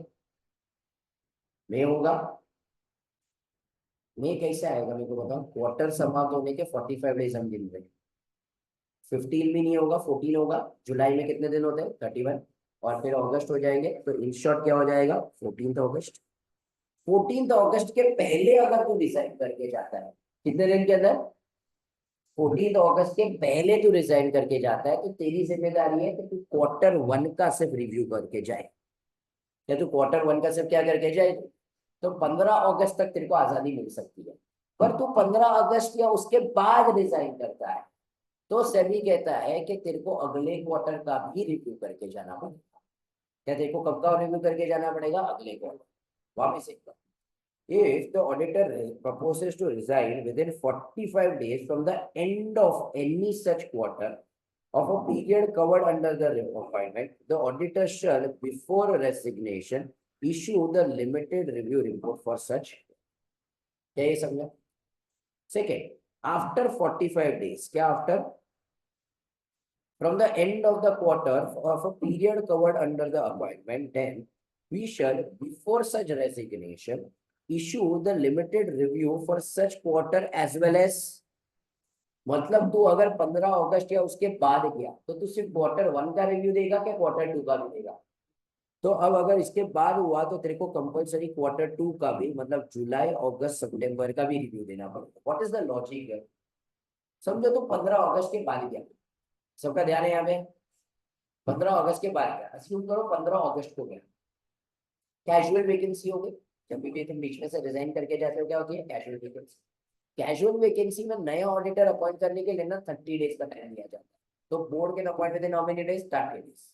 मई होगा। मई कैसे आएगा मेरे को बताओ, क्वार्टर समाप्त होने के 45 डेज हम गिन रहे हैं। 15 भी नहीं होगा, 14 होगा। जुलाई में कितने दिन होते हैं, 31, और फिर अगस्त हो जाएंगे, तो इन शॉर्ट क्या हो जाएगा, 14 अगस्त। 14 अगस्त के पहले अगर तू रिजाइन करके जाता है, कितने दिन के अंदर, 14 अगस्त के पहले तू रिजाइन करके जाता है, तो तेरी जिम्मेदारी है कि तू क्वार्टर 1 का सिर्फ रिव्यू करके जाए, या तू क्वार्टर 1 का सिर्फ क्या करके जाए। तो 15 अगस्त तक तेरे को आजादी मिल सकती है, पर तू 15 अगस्त या उसके बाद रिजाइन करता है तो सेबी कहता है कि तेरे को अगले क्वार्टर का भी रिव्यू करके जाना पड़ेगा। क्या तेरे को कब का रिव्यू करके जाना पड़ेगा? अगले क्वार्टर। वापस एक बार, if the auditor proposes to resign within 45 days from the end of any such quarter of a period covered under the appointment, the auditor shall, before resignation, issue the limited review report for such. क्या ये समझा? Second, after 45 days, क्या after? From the end of the quarter of a period covered under the appointment, then we shall, before such resignation, issue the limited review for such quarter as well as. मतलब तू अगर 15 अगस्त या उसके बाद गया तो तू सिर्फ क्वार्टर 1 का रिव्यू देगा क्या क्वार्टर 2 का भी देगा? तो अब अगर इसके बाद हुआ तो तेरे को कंपलसरी क्वार्टर 2 का भी, मतलब जुलाई अगस्त सितंबर का भी रिव्यू देना पड़ेगा। व्हाट इज द लॉजिक है? समझो तो 15 अगस्त के बाद गया, सबका ध्यान है यहाँ पे, 15 अगस्त के बाद गया, अस्यूम करो 15 अगस्त को गया, कैजुअल वैकेंसी हो गई। जब भी तुम बीच में से रिजाइन करके जाते हो क्या होती है? Casual vacancy. कैजुअल वैकेंसी में नया ऑडिटर अपॉइंट करने के लिए ना 30 डेज का टाइम दिया जाता है। तो बोर्ड के appoint within how many days? 30 days.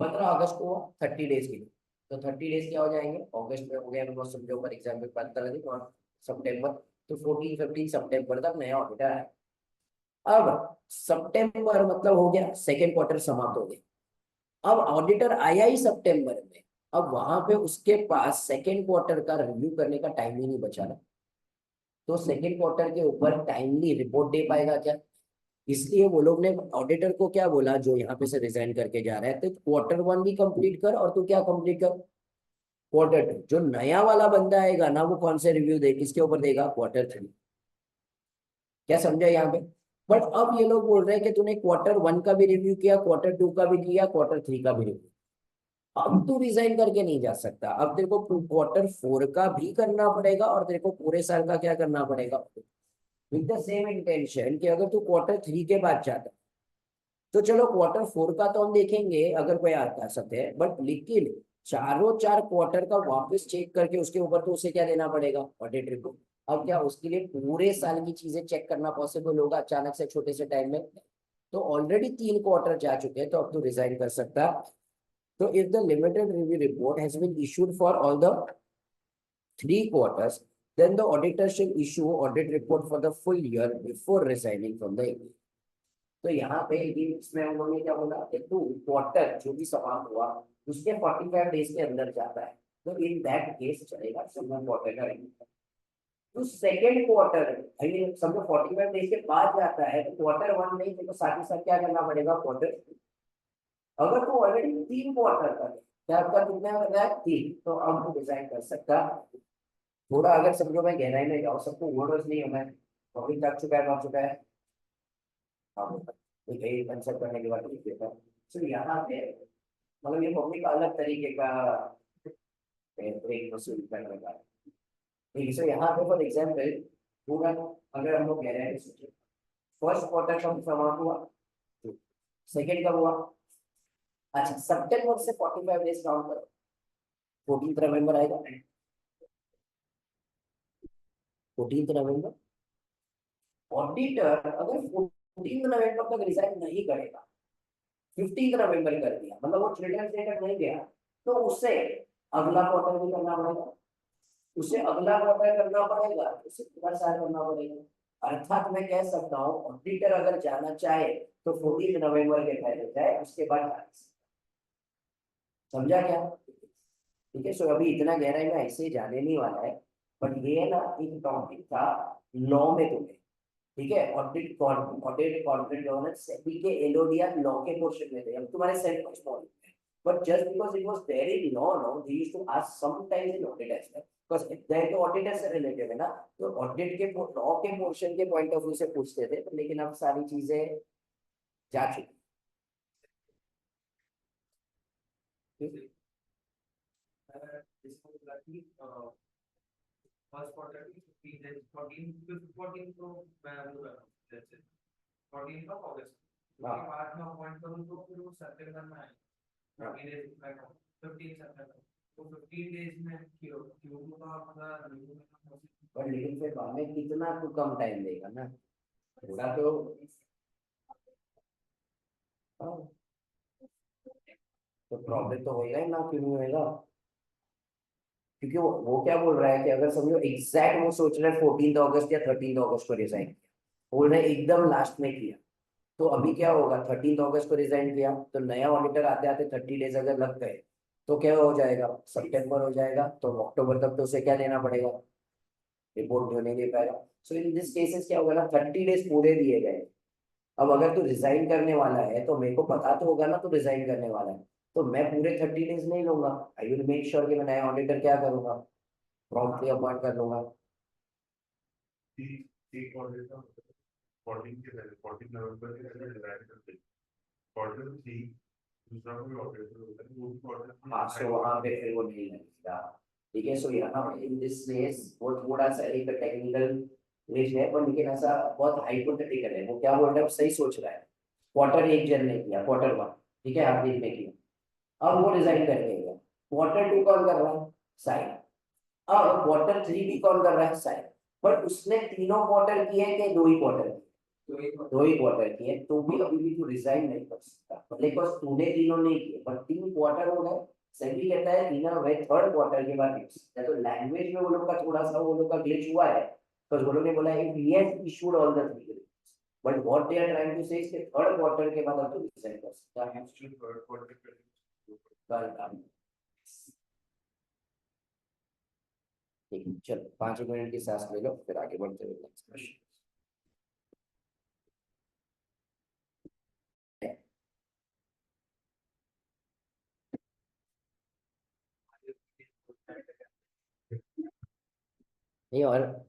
15 अगस्त को 30 डेज के लिए, तो 30 डेज क्या हो जाएंगे? अगस्त में हो गया, मैं समझो फॉर एग्जाम्पल 15 दिन और सितंबर, तो 14-15 सितंबर तक नया ऑडिटर है। अब सितंबर मतलब हो गया, सेकेंड क्वार्टर समाप्त हो गया। अब ऑडिटर आया ही सितंबर में, अब वहां पे उसके पास सेकेंड क्वार्टर का रिव्यू करने का टाइम ही नहीं बचा ना, तो सेकेंड क्वार्टर के ऊपर टाइमली रिपोर्ट दे पाएगा क्या? इसलिए वो लोग ने ऑडिटर को क्या बोला, जो यहाँ पे से रिजाइन करके जा रहा है, तो क्वार्टर 1 भी कंप्लीट कर और तू क्या कंप्लीट कर? क्वार्टर 2। जो नया वाला बंदा आएगा ना, वो कौन से रिव्यू दे, किसके ऊपर देगा? क्वार्टर 3। क्या समझा यहाँ पे? बट अब ये लोग बोल रहे हैं कि तूने क्वार्टर 1 का भी रिव्यू किया, क्वार्टर 2 का भी किया, क्वार्टर 3 का भी रिव्यू, अब तू रिजाइन करके नहीं जा सकता। अब तेरे को क्वार्टर 4 का भी करना पड़ेगा और तेरे को पूरे साल का क्या करना पड़ेगा? विद द सेम इंटेंशन कि अगर तू क्वार्टर 3 के बाद जाता, तो चलो क्वार्टर 4 का तो हम देखेंगे अगर कोई आता सकते हैं, बट लेकिन चारों चार क्वार्टर का वापस चेक करके उसके ऊपर तो उसे क्या देना पड़ेगा? Audit report. अब क्या उसके लिए पूरे साल की चीजें चेक करना पॉसिबल होगा अचानक से छोटे से टाइम में? तो ऑलरेडी 3 क्वार्टर जा चुके हैं, तो अब तो रिजाइन कर सकता। तो if the limited review report has been issued for all the 3 quarters, then the auditor shall issue audit report for the full year before resigning from the APA. तो यहाँ पे इसमें उन्होंने क्या बोला कि तू क्वार्टर जो भी समाप्त हुआ उसके 45 डेज के अंदर जाता है, तो इन दैट केस चलेगा सिंगल क्वार्टर का रिव्यू। तो सेकेंड क्वार्टर समझो 45 डेज के बाद जाता है, तो क्वार्टर 1 नहीं, तो साथ ही साथ क्या करना पड़ेगा? क्वार्टर। अगर तू ऑलरेडी 3 क्वार्टर कर, क्या आपका कितना कर रहा है? 3, तो अब तू डिजाइन कर सकता। थोड़ा अगर समझो मैं गहराई में जाऊँ, सबको वर्ड्स नहीं है, मैं टॉपिक थक चुका है, चुका है। हाँ, ठीक है, कंसेप्ट करने के बाद लिख देता हूँ। तो यहाँ पे मतलब ये पब्लिक का अलग तरीके का ब्रेक वसूल करने का। ठीक है, सो यहाँ पे फॉर एग्जाम्पल पूरा अगर हम लोग गहराई में सोचे, फर्स्ट क्वार्टर का समाप्त हुआ, सेकेंड कब हुआ? अच्छा, सितंबर से 45 डेज काउंट करो, 14 नवंबर आएगा। 14 नवंबर, ऑडिटर अगर 14 नवंबर तक रिजाइन नहीं करेगा, 15 नवंबर कर दिया, मतलब वो चिल्ड्रंस डे तक नहीं गया, तो उससे अगला क्वार्टर भी करना पड़ेगा, उसे अगला क्वार्टर करना पड़ेगा, उसे पूरा साल करना पड़ेगा। अर्थात मैं कह सकता हूँ ऑडिटर अगर जाना चाहे तो 14 नवंबर के पहले जाए, उसके बाद जा सकता है। समझा क्या? ठीक है, सो अभी इतना गहराई में ऐसे ही जाने नहीं वाला है, बट ये है ना एक टॉपिक था लॉ में तुम्हें, ठीक है, audit audit corporate governance SEBI के एलओडीआर लॉ के क्वेश्चन में थे, अब तुम्हारे सेल्फ कुछ मॉडल है, but just because it was there in law, no they used to ask sometimes in audit as well, because there तो ऑडिटर से रिलेटेड है ना, तो ऑडिट के लॉ के पोर्शन के पॉइंट ऑफ व्यू से पूछते थे, लेकिन अब सारी चीजें जा चुकी। फर्स्ट क्वार्टर की 15 डेज, 14 को मैं वो कर रहा हूँ जैसे 14 ऑफ अगस्त के बाद में अपॉइंट करूँ तो फिर वो सितंबर में आएगा, 15 डेज बैक 15 सितंबर, तो 15 डेज में क्यों तो आपका पर लेकिन फिर हमें कितना तो कम टाइम देगा ना, थोड़ा तो हाँ, तो प्रॉब्लम तो होएगा ही ना, क्यों नहीं होएगा? क्योंकि वो क्या बोल रहा है कि अगर समझो एग्जैक्ट वो सोच रहा है 14 अगस्त या 13 अगस्त को रिजाइन किया, बोल रहे हैं एकदम लास्ट में किया, तो अभी क्या होगा? 13 अगस्त को रिजाइन किया तो नया ऑडिटर आते आते 30 डेज अगर लग गए तो क्या हो जाएगा? सितंबर हो जाएगा, तो अक्टूबर तक तो उसे क्या देना पड़ेगा? रिपोर्ट होने नहीं पाएगा। सो इन दिस केसेस क्या होगा ना, 30 डेज पूरे दिए गए। अब अगर तू रिजाइन करने वाला है तो मेरे को पता तो होगा ना तू रिजाइन करने वाला है, तो मैं पूरे 30 डेज नहीं लूंगा। आई विल मेक श्योर कि मैं नया ऑडिटर क्या करूंगा, प्रॉम्प्टली अपॉइंट कर लूंगा। एक ऑर्डर 14 के पहले 14 नवंबर के पहले डिजाइन करते हैं ऑर्डर थी। दूसरा कोई ऑर्डर होता है वो भी ऑर्डर हाँ, सो वहां पे फिर वो नहीं लगेगा। ठीक है, सो यहाँ इन दिस केस वो थोड़ा सा एक टेक्निकल ग्लिच है, पर लेकिन ऐसा बहुत हाइपोथेटिकल है। वो क्या बोल रहा है, वो सही सोच रहा है। क्वार्टर एक जन ने किया, क्वार्टर 1, ठीक है, हार्दिक ने किया, अब वो रिजाइन कर देगा। क्वार्टर 2 कौन कर रहा है? साइन। अब क्वार्टर 3 भी कौन कर रहा है? साइन। बट उसने तीनों क्वार्टर किए कि दो ही क्वार्टर? दो ही क्वार्टर किए, तो भी अभी भी तू रिजाइन नहीं कर सकता, बिकॉज तूने तीनों नहीं किए, पर 3 क्वार्टर हो गए। सभी कहता है तीनों हो गए, थर्ड क्वार्टर के बाद use किया। तो लैंग्वेज में वो लोग का थोड़ा सा वो लोग का ग्लिच हुआ है, तो वो लोग ने बोला if he has issued all the 3, but what they are trying to say is कि थर्ड क्वार्टर के बाद अब तो रिजाइन कर सकता है। कल ठीक है, चलो 5 मिनट की सांस ले लो, फिर आगे बढ़ते हुए नेक्स्ट क्वेश्चन। नहीं और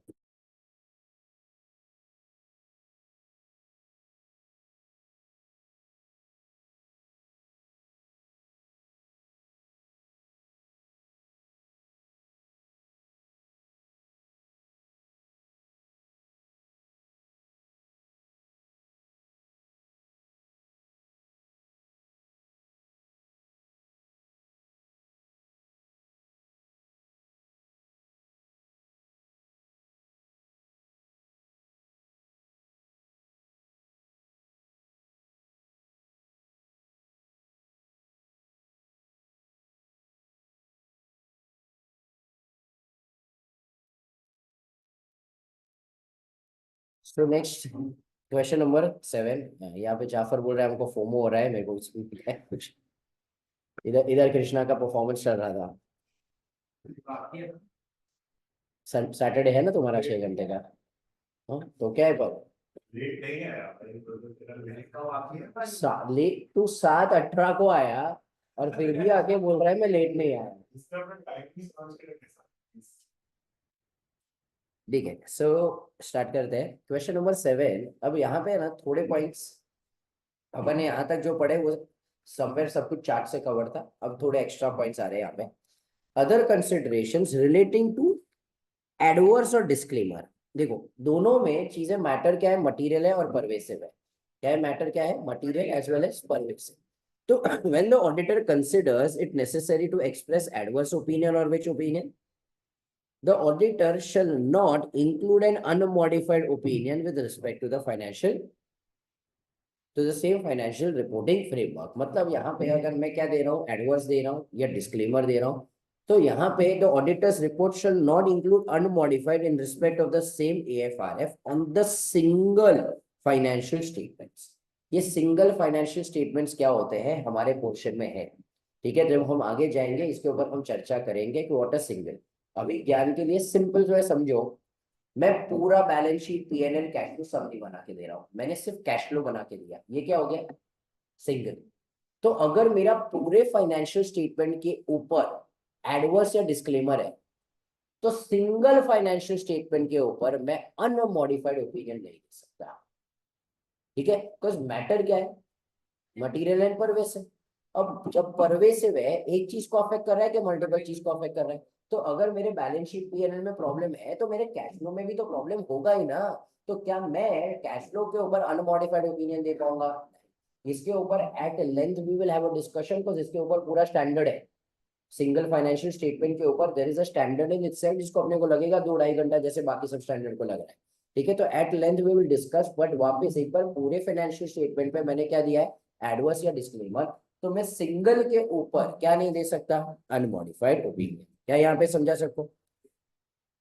सो नेक्स्ट क्वेश्चन नंबर 7। यहाँ पे जाफर बोल रहा है हमको फोमो हो रहा है, मेरे को उसमें पता है कुछ। इधर इधर कृष्णा का परफॉर्मेंस चल रहा था। सैटरडे है ना तुम्हारा 6 घंटे का? हाँ, तो क्या है पर लेट नहीं आया लेट टू 7:18 को आया, और फिर भी आके बोल रहा है मैं लेट नहीं आया। इसका मैं टाइम ही समझ के रखा। ठीक है, सो स्टार्ट करते हैं क्वेश्चन नंबर 7। अब यहाँ पे ना थोड़े पॉइंट्स अपन ने यहाँ तक जो पढ़े वो समवेयर सब कुछ चार्ट से कवर था, अब थोड़े एक्स्ट्रा पॉइंट्स आ रहे हैं यहाँ पे। Other considerations relating to adverse और डिस्क्लेमर। देखो दोनों में चीजें मैटर क्या है, मटेरियल है और परवेसिव है। क्या है मैटर, क्या है material as well as pervasive. तो when the auditor considers it necessary to express adverse opinion और which opinion, the auditor shall not include an unmodified opinion with respect to the financial to the same financial reporting framework। मतलब यहाँ पे अगर मैं क्या दे रहा हूँ, adverse दे रहा हूँ या डिस्क्लेमर दे रहा हूँ, तो यहाँ पे the auditors report shall not include unmodified in respect of the same AFRF on the single financial statements. ये सिंगल फाइनेंशियल स्टेटमेंट्स क्या होते हैं हमारे पोर्शन में है, ठीक है। जब हम आगे जाएंगे इसके ऊपर हम चर्चा करेंगे कि व्हाट अ सिंगल। अभी ज्ञान के लिए सिंपल जो है समझो, मैं पूरा balance sheet PNL cash flow summary बना के दे रहा हूं, मैंने सिर्फ कैश फ्लो बना के दिया, ये क्या हो गया? सिंगल। तो अगर मेरा पूरे फाइनेंशियल स्टेटमेंट के ऊपर एडवर्स या डिस्क्लेमर है, तो सिंगल फाइनेंशियल स्टेटमेंट के ऊपर मैं अनमॉडिफाइड ओपिनियन नहीं दे सकता, ठीक है। बिकॉज मैटर क्या है, मटीरियल एंड परवेसिव। अब जब परवेसिव है, एक चीज को अफेक्ट कर रहा है कि मल्टीपल चीज को अफेक्ट कर रहा है, तो अगर मेरे बैलेंस शीट PNL में प्रॉब्लम है तो मेरे कैश फ्लो में भी तो प्रॉब्लम होगा ही ना। तो क्या मैं कैश फ्लो के ऊपर अनमॉडिफाइड ओपिनियन दे पाऊंगा? इसके ऊपर at length we will have a discussion, because इसके ऊपर पूरा स्टैंडर्ड है। सिंगल फाइनेंशियल स्टेटमेंट के ऊपर there is a standard in itself, जिसको अपने को लगेगा 2-2.5 घंटा, जैसे बाकी सब स्टैंडर्ड को लग रहा है, ठीक है। तो at length we will discuss, but वापस एक बार पूरे फाइनेंशियल स्टेटमेंट पे मैंने क्या दिया है, एडवर्स या डिस्क्लेमर, तो मैं सिंगल के ऊपर क्या नहीं दे सकता, अनमॉडिफाइड ओपिनियन। क्या यहाँ पे समझा सबको?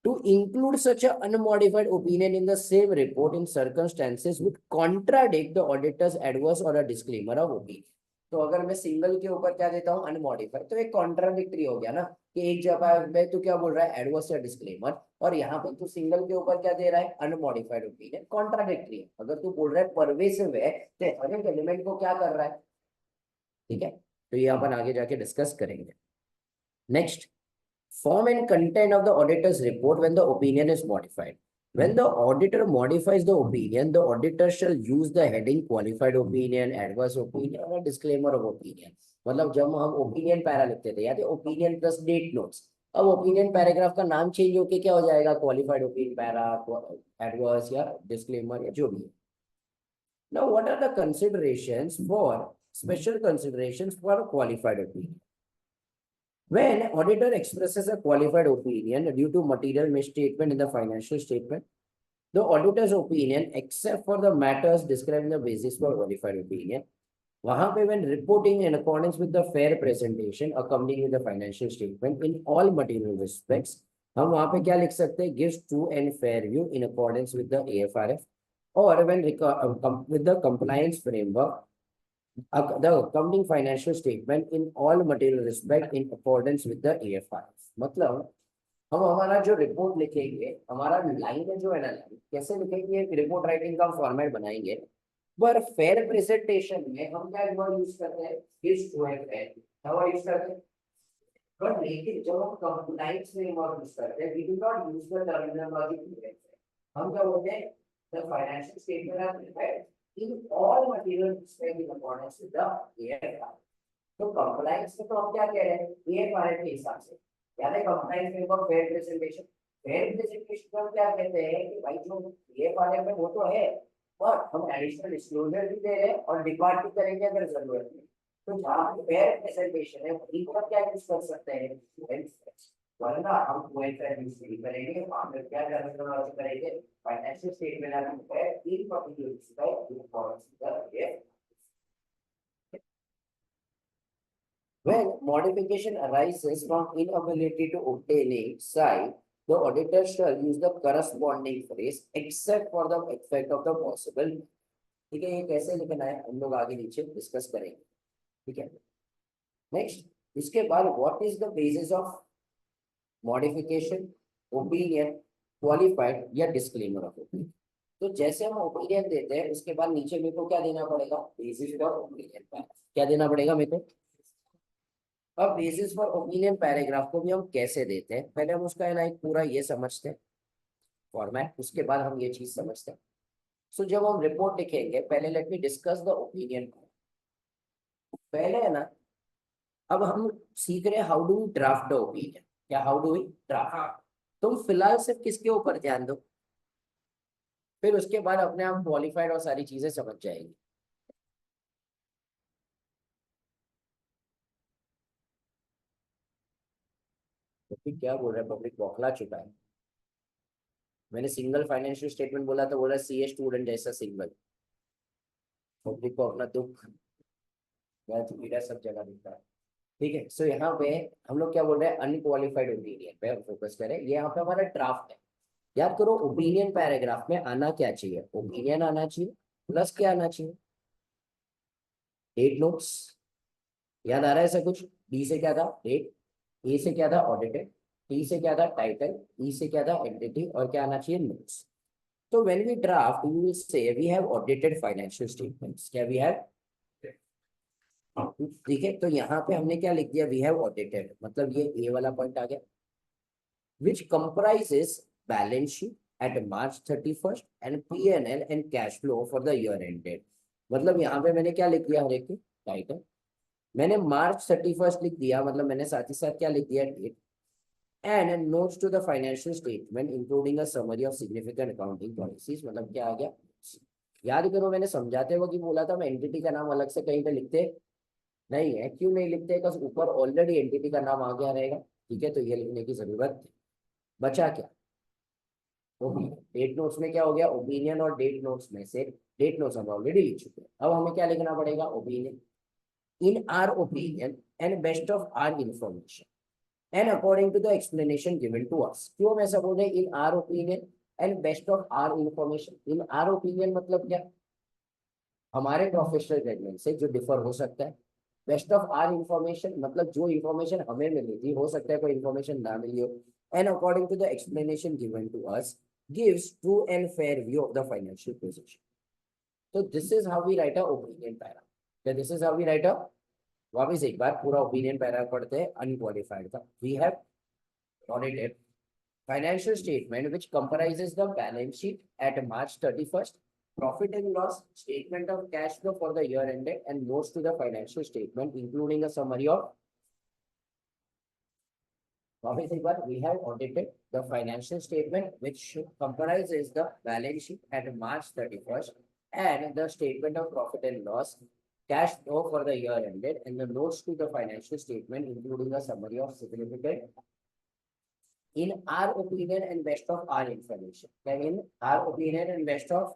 To include such an unmodified opinion in the same report in circumstances would contradict the auditor's adverse or a disclaimer of opinion। तो अगर मैं सिंगल के ऊपर क्या देता हूँ, अनमॉडिफाइड, तो एक कॉन्ट्राडिक्टरी हो गया ना, कि एक जगह पे तू क्या बोल रहा है, एडवर्स या डिस्क्लेमर, और यहाँ पे तू सिंगल के ऊपर क्या दे रहा है, अनमॉडिफाइड ओपिनियन। कॉन्ट्राडिक्टरी है। अगर तू बोल रहा है परवेसिव है, तो हर एक एलिमेंट को क्या कर रहा है, ठीक है। तो ये अपन आगे जाके डिस्कस करेंगे। Next, form and content of the auditor's report when the opinion is modified. When the auditor modifies the opinion, the auditor shall use the heading qualified opinion, adverse opinion, or a disclaimer of opinion। मतलब जब हम opinion para लिखते थे, याद है, opinion plus debt notes, अब opinion paragraph का नाम चेंज होके क्या हो जाएगा, क्वालिफाइड ओपिनियन पैरा, एडवर्स या डिस्क्लेमर या जो भी है। Now, what are the considerations for special considerations for qualified opinion? When auditor expresses a qualified opinion due to material misstatement in the financial statement, the auditor's opinion, except for the matters described in the basis for qualified opinion, वहां पे when reporting in accordance with the fair presentation accompanying with the financial statement in all material respects, हम वहां पे क्या लिख सकते हैं, gives true and fair view in accordance with the AFRF, or when with the compliance framework the accounting financial statement in all material respect in accordance with the AFRF। मतलब हम हमारा जो रिपोर्ट लिखेंगे, हमारा लाइन जो है ना, कैसे लिखेंगे, रिपोर्ट राइटिंग का फॉर्मेट बनाएंगे, पर फेयर प्रेजेंटेशन में हम क्या वर्ड यूज करते हैं, इज टू है फेयर, क्या वर्ड यूज करते हैं। पर लेकिन जब हम कंप्लायंस में वर्ड यूज करते हैं, we do not use the terminology, हम क्या बोलते हैं, the financial statement are prepared in all material respect in accordance with the AFR। तो कंप्लायंस में तो हम क्या कह रहे हैं, AFR के हिसाब से, याद है कंप्लायंस में वो फेयर प्रेजेंटेशन, फेयर प्रेजेंटेशन को क्या कहते हैं कि भाई जो AFR में वो तो है, और हम एडिशनल डिस्क्लोजर भी दे रहे हैं और डिपार्ट भी करेंगे अगर जरूरत है। तो जहाँ फेयर प्रेजेंटेशन है वहीं पर क्या यूज कर सकते हैं, वरना हम कोई फेयर यूज नहीं करेंगे, हम क्या करेंगे, financial statement are prepared in particular respect in accordance with the AFR। When modification arises from inability to obtain a site, the auditor shall use the corresponding phrase except for the effect of the possible। ठीक है, ये कैसे लिखना है हम लोग आगे नीचे डिस्कस करेंगे, ठीक है। नेक्स्ट, इसके बाद what is the basis of modification, opinion, qualified या डिस्क्लेमर ऑफ ओपिनियन। तो जैसे हम ओपिनियन देते हैं, उसके बाद नीचे मेरे को क्या देना पड़ेगा, बेसिस फॉर ओपिनियन, क्या देना पड़ेगा मेरे को। अब बेसिस फॉर ओपिनियन पैराग्राफ को भी हम कैसे देते हैं, पहले हम उसका है ना एक पूरा ये समझते हैं फॉर्मेट, उसके बाद हम ये चीज समझते हैं। सो जब हम रिपोर्ट लिखेंगे, पहले let me discuss the opinion. पहले है ना, अब हम सीख रहे हैं how do we draft the opinion, या हाउ डू वी ड्राफ्ट। तुम फिलहाल सिर्फ किसके ऊपर ध्यान दो, फिर उसके बाद अपने आप क्वालिफाइड और सारी चीजें समझ जाएंगी। तो फिर क्या बोल रहा है, पब्लिक बौखला चुका है। मैंने सिंगल फाइनेंशियल स्टेटमेंट बोला तो बोला सी ए स्टूडेंट जैसा सिंगल, पब्लिक को अपना दुख या पीड़ा सब जगह दिखता है, ठीक है। सो यहाँ पे हम लोग क्या बोल रहे हैं, अनक्वालिफाइड ओपिनियन पे फोकस करें। ये यहाँ पे हमारा ड्राफ्ट है। याद करो ओपिनियन पैराग्राफ में आना क्या चाहिए, ओपिनियन आना चाहिए प्लस क्या आना चाहिए, डेट नोट्स। याद आ रहा है ऐसा कुछ, डी से क्या था डेट, ए से क्या था ऑडिटेड, टी से क्या था टाइटल, ई से क्या था एंटिटी, और क्या आना चाहिए नोट्स। तो when we draft we will say we have audited financial statements, क्या वी हैव, ठीक है। तो यहाँ पे हमने क्या लिख दिया, वी हैव ऑडिटेड, मतलब ये ए वाला पॉइंट आ गया, which comprises balance sheet at March 31st and P&L and cash flow for the year ended। मतलब यहाँ पे मैंने क्या लिख दिया, हर एक टाइटल मैंने March 31st लिख दिया, मतलब मैंने साथ ही साथ क्या लिख दिया, date, and notes to the financial statement including a summary of significant accounting policies. मतलब क्या आ गया, याद करो मैंने समझाते वक्त बोला था मैं एंटिटी का नाम अलग से कहीं पे लिखते नहीं है, क्यों नहीं लिखते, बिकॉज ऊपर ऑलरेडी एंटिटी का नाम आ गया रहेगा, ठीक है। तो ये लिखने की जरूरत, बचा क्या, ओपिनियन। डेट नोट्स में क्या हो गया, ओपिनियन, और डेट नोट्स में से डेट नोट्स हम ऑलरेडी लिख चुके हैं, अब हमें क्या लिखना पड़ेगा, opinion. In our opinion and best of our information and according to the explanation given to us। क्यों हम ऐसा बोल रहे हैं, in our opinion and best of our information. In our opinion मतलब क्या, हमारे प्रोफेशनल जजमेंट से जो डिफर हो सकता है। बेस्ट ऑफ आर इंफॉर्मेशन मतलब जो इंफॉर्मेशन हमें मिली थी, हो सकता है कोई इंफॉर्मेशन ना मिली हो। And according to the explanation given to us gives true and fair view of the financial position. तो this is how we write a opinion para. This is how we write a, वापिस एक बार पूरा opinion para पढ़ते हैं, unqualified का। We have audited financial statement which comprises the balance sheet at March 31st, profit and loss, statement of cash flow for the year ended, and notes to the financial statement, including a summary of. We have audited the financial statement which comprises the balance sheet at March 31st and the statement of profit and loss, cash flow for the year ended, and the notes to the financial statement, including a summary of significant in our opinion and best of our information. In our opinion and best of,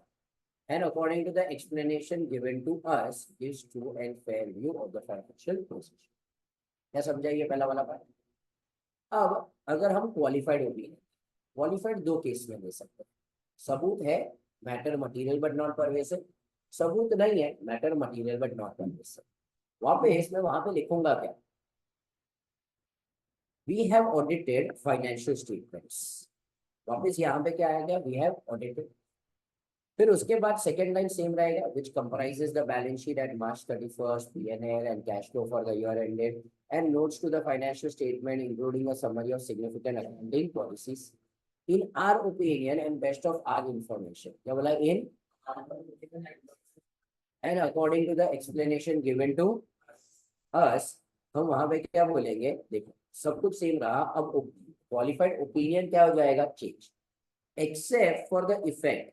and according to the explanation given to us, gives true and fair view of the financial position. क्या समझा ये पहला वाला part. अब अगर हम qualified opinion, qualified दो case में दे सकते हैं। सबूत है matter material but not pervasive, सबूत नहीं है matter material but not pervasive. वापस मैं वहां पे लिखूंगा क्या, we have audited financial statements। वापस यहाँ पे क्या आएगा, we have audited। फिर उसके बाद सेकेंड लाइन सेम रहेगा, which comprises the balance sheet at March 31st, P&L and cash flow for the year ended, and notes to the financial statement, including a summary of significant accounting policies. In our opinion and best of our information, क्या बोला, in and according to the explanation given to us, हम वहां पे क्या बोलेंगे, देखो सब कुछ सेम रहा। अब क्वालिफाइड ओपिनियन क्या हो जाएगा, change, accept for the effect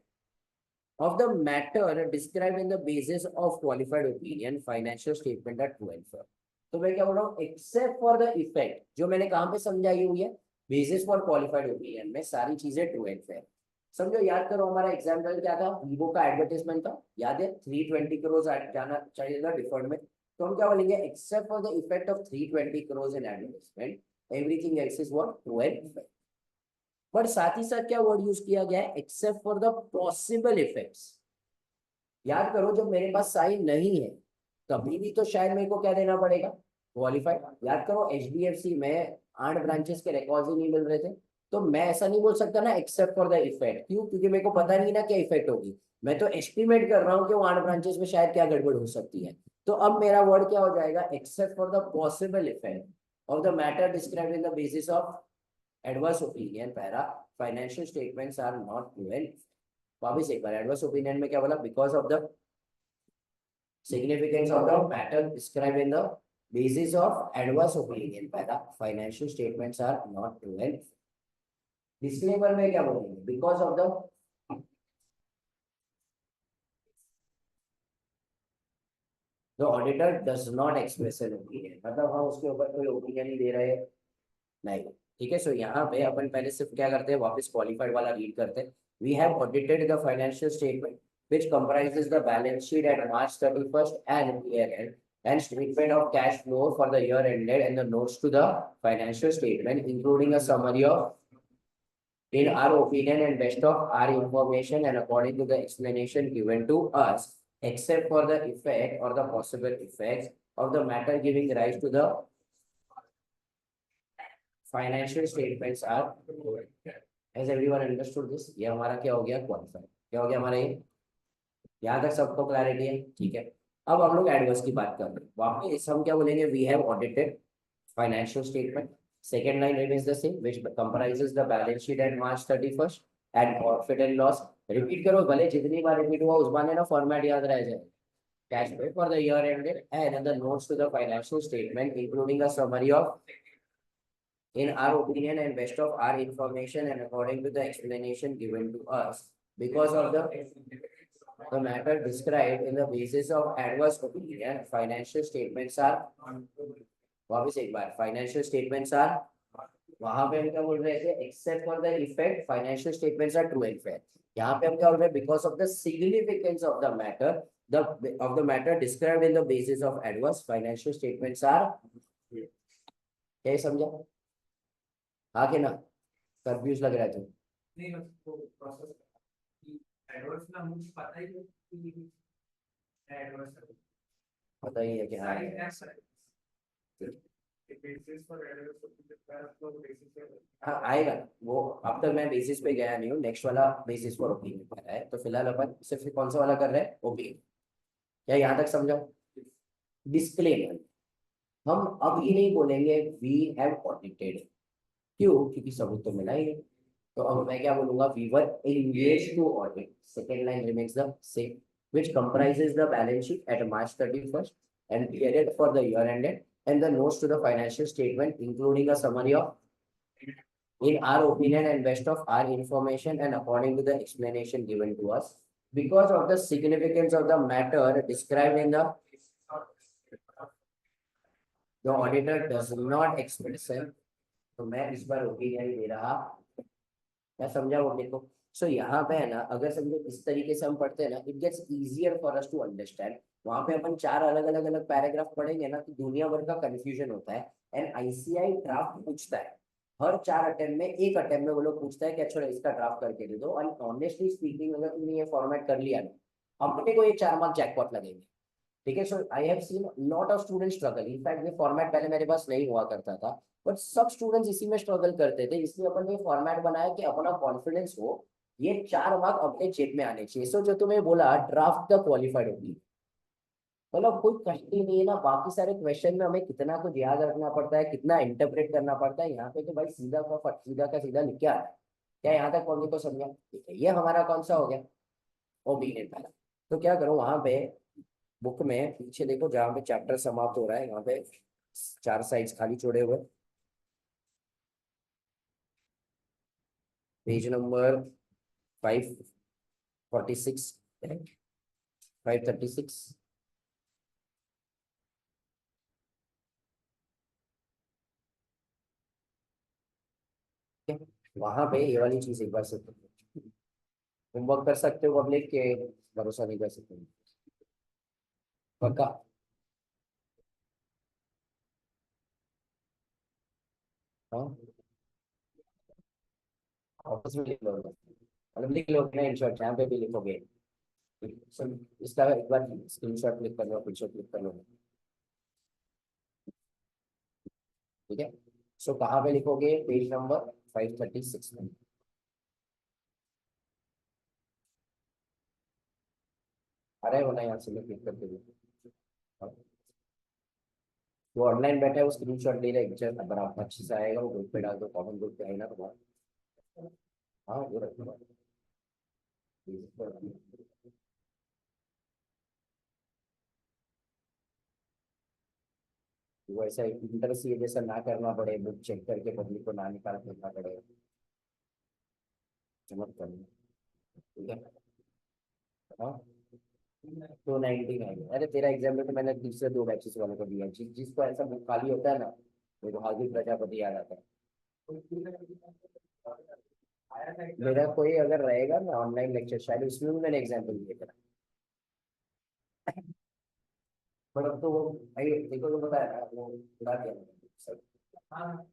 of the matter described in the basis of qualified opinion financial statement at 12। तो मैं क्या बोल रहा हूँ, एक्सेप्ट फॉर द इफेक्ट, जो मैंने कहां पे समझाई हुई है, बेसिस फॉर क्वालिफाइड ओपिनियन में सारी चीजें ट्रू एंड फेयर। समझो, याद करो हमारा एग्जाम्पल क्या था, वीवो का एडवर्टाइजमेंट था, याद है 320 करोड़ जाना चाहिए था डिफर्ड में। तो हम क्या बोलेंगे, accept for the effect of 320 crore in advertisement, everything else is what, true and fair. But साथ ही साथ क्या वर्ड यूज किया गया है, accept for the possible effects. याद करो जब मेरे पास साइन नहीं है तभी भी तो शायद मेरे को क्या देना पड़ेगा, क्वालिफाइड। याद करो एचडीएफसी में 8 ब्रांचेस के रिकॉर्ड्स ही नहीं मिल रहे थे, तो मैं ऐसा नहीं बोल सकता ना एक्सेप्ट फॉर द इफेक्ट। क्यों, क्योंकि मेरे को पता नहीं ना क्या इफेक्ट होगी, मैं तो एस्टिमेट कर रहा हूँ कि वो 8 ब्रांचेस में शायद क्या गड़बड़ हो सकती है। तो अब मेरा वर्ड क्या हो जाएगा, except for the possible effect of the matter described in the basis of adverse opinion para financial statements are not true and. वापिस एक बार, एडवर्स ओपिनियन में क्या बोला, because of the significance of the matter described in the basis of adverse opinion para financial statements are not true and disclaimer में क्या बोलेंगे, because of the auditor does not express an opinion, मतलब हम उसके ऊपर कोई opinion नहीं दे रहे नहीं। ठीक है, सो यहाँ पे अपन पहले सिर्फ क्या करते हैं, वापस क्वालिफाइड वाला रीड करते हैं। We have audited the financial statement which comprises the balance sheet at March 31st and year-end, and statement of cash flow for the year ended, and the notes to the financial statement, including a summary of, in our opinion and best of our information, and according to the explanation given to us, except for the effect or the possible effects of the matter giving rise to the financial statements are। Has everyone understood this? ये हमारा क्या हो गया, qualified. क्या हो गया हमारा ये, यहाँ तक सबको क्लैरिटी है, ठीक है। अब हम लोग एडवर्स की बात कर रहे हैं, वापस हम क्या बोलेंगे, we have audited financial statement, second line remains the same, which comprises the balance sheet at March 31st and profit and loss. Repeat करो, भले जितनी बार रिपीट हुआ उस बार ना फॉर्मेट याद रह जाए। Cash flow for the year ended and the notes to the financial statement, including a summary of, in our opinion and best of our information, and according to the explanation given to us, because of the matter described in the basis of adverse opinion, financial statements are, वापिस एक बार, financial statements are वहां पे हम क्या बोल रहे थे, except for the effect financial statements are true and fair. यहाँ पे हम क्या बोल रहे हैं, because of the significance of the matter, the of the matter described in the basis of adverse financial statements are, क्या ये समझा? हाँ कि ना? कंफ्यूज लग रहा है तुम? नहीं बस वो प्रोसेस की एडवर्स ना मुझे पता ही नहीं कि एडवर्स पता ही है कि हाँ साइड है। एस बेसिस फॉर एडवर्स तो बेसिस है। हाँ आएगा ना वो। अब तक मैं बेसिस पे गया नहीं हूँ, नेक्स्ट वाला बेसिस फॉर ओपिनियन पर है, तो फिलहाल अपन सिर्फ कौन सा वाला कर रहे हैं, ओपिनियन। क्या यहाँ तक समझो? डिस्क्लेमर, हम अब ये नहीं बोलेंगे वी हैव ऑडिटेड, क्यों? क्योंकि सबूत तो मिला ही है। तो अब मैं क्या बोलूंगा, we were engaged to audit, second line remains the same, which comprises the balance sheet at March 31st and period for the year ended and the notes to the financial statement including a summary of, in our opinion and best of our information and according to the explanation given to us, because of the significance of the matter described in the auditor does not express it, तो मैं इस बार opinion दे रहा। मैं समझा वो मेरे को? सो यहाँ पे है ना, अगर समझो इस तरीके से हम पढ़ते हैं ना, it gets easier for us to understand. वहां पे अपन चार अलग अलग अलग पैराग्राफ पढ़ेंगे ना, तो दुनिया भर का कंफ्यूजन होता है। एंड आईसीआई ड्राफ्ट पूछता है, हर चार अटेम्प्ट में, एक अटेम्प्ट में वो लोग पूछता है कि अच्छा इसका ड्राफ्ट करके दे दो। एंड ऑनेस्टली स्पीकिंग, अगर तुमने ये फॉर्मेट कर लिया ना, अपने को ये 4 मार्क जैकपॉट लगेंगे। ठीक है, so I have seen lot of student struggle. In fact ये फॉर्मेट पहले मेरे पास नहीं हुआ करता था, बट सब स्टूडेंट्स इसी में स्ट्रगल करते थे, इसलिए अपन ने फॉर्मेट बनाया कि अपना कॉन्फिडेंस हो, ये 4 मार्क अपने जेब में आने चाहिए। सो जो तुम्हें बोला ड्राफ्ट द क्वालिफाइड होगी, मतलब कोई कष्ट ही नहीं है ना। बाकी सारे क्वेश्चन में हमें कितना कुछ याद रखना पड़ता है, कितना इंटरप्रेट करना पड़ता है, यहाँ पे तो भाई सीधा का सीधा लिख के आ रहा है। क्या यहाँ तक पढ़ने को समझा? ठीक है, ये हमारा कौन सा हो गया, ओबीडिएंट वाला। तो क्या करो, वहां पे बुक में पीछे देखो, जहाँ पे चैप्टर समाप्त हो रहा है, यहाँ पे 4 साइड्स खाली छोड़े हुए, पेज नंबर 546, 536। वहां पे ये वाली चीज एक बार से होमवर्क कर सकते हो, पब्लिक के भरोसा नहीं कर सकते पक्का? हाँ, ऑफिस में लिख लो, मतलब लिख लो ना, इन शॉर्ट यहाँ पे भी लिखोगे। सब इसका एक बार स्क्रीनशॉट क्लिक कर लो, पिक्चर क्लिक कर लो। ठीक है, सो कहाँ पे लिखोगे, पेज नंबर 536 में। अरे वो ना, यहाँ से क्लिक करके देखो। वो ऑनलाइन बैठा है, वो स्क्रीनशॉट ले रहा है, बराबर अच्छे से आएगा, वो ग्रुप पे डाल दो, कॉमन ग्रुप पे आएगा ना तुम्हारा। हाँ वो रखो। वो ऐसा इंटर सी जैसा ना करना पड़े, बुक चेक करके पब्लिक को ना निकाल फेंकना पड़े, चमक करना। ठीक है, हाँ। 299, अरे तेरा एग्जाम में तो मैंने दूसरे 2 बैचेस वालों को दिया, जिसको ऐसा बुक खाली होता है ना, मेरे को हार्दिक प्रजापति याद आता है। मेरा कोई अगर रहेगा ना ऑनलाइन लेक्चर, शायद उसमें भी मैंने एग्जाम्पल दिया था, पर अब तो वो भाई देखो तो पता है ना, वो उड़ा दिया मैंने सब। हाँ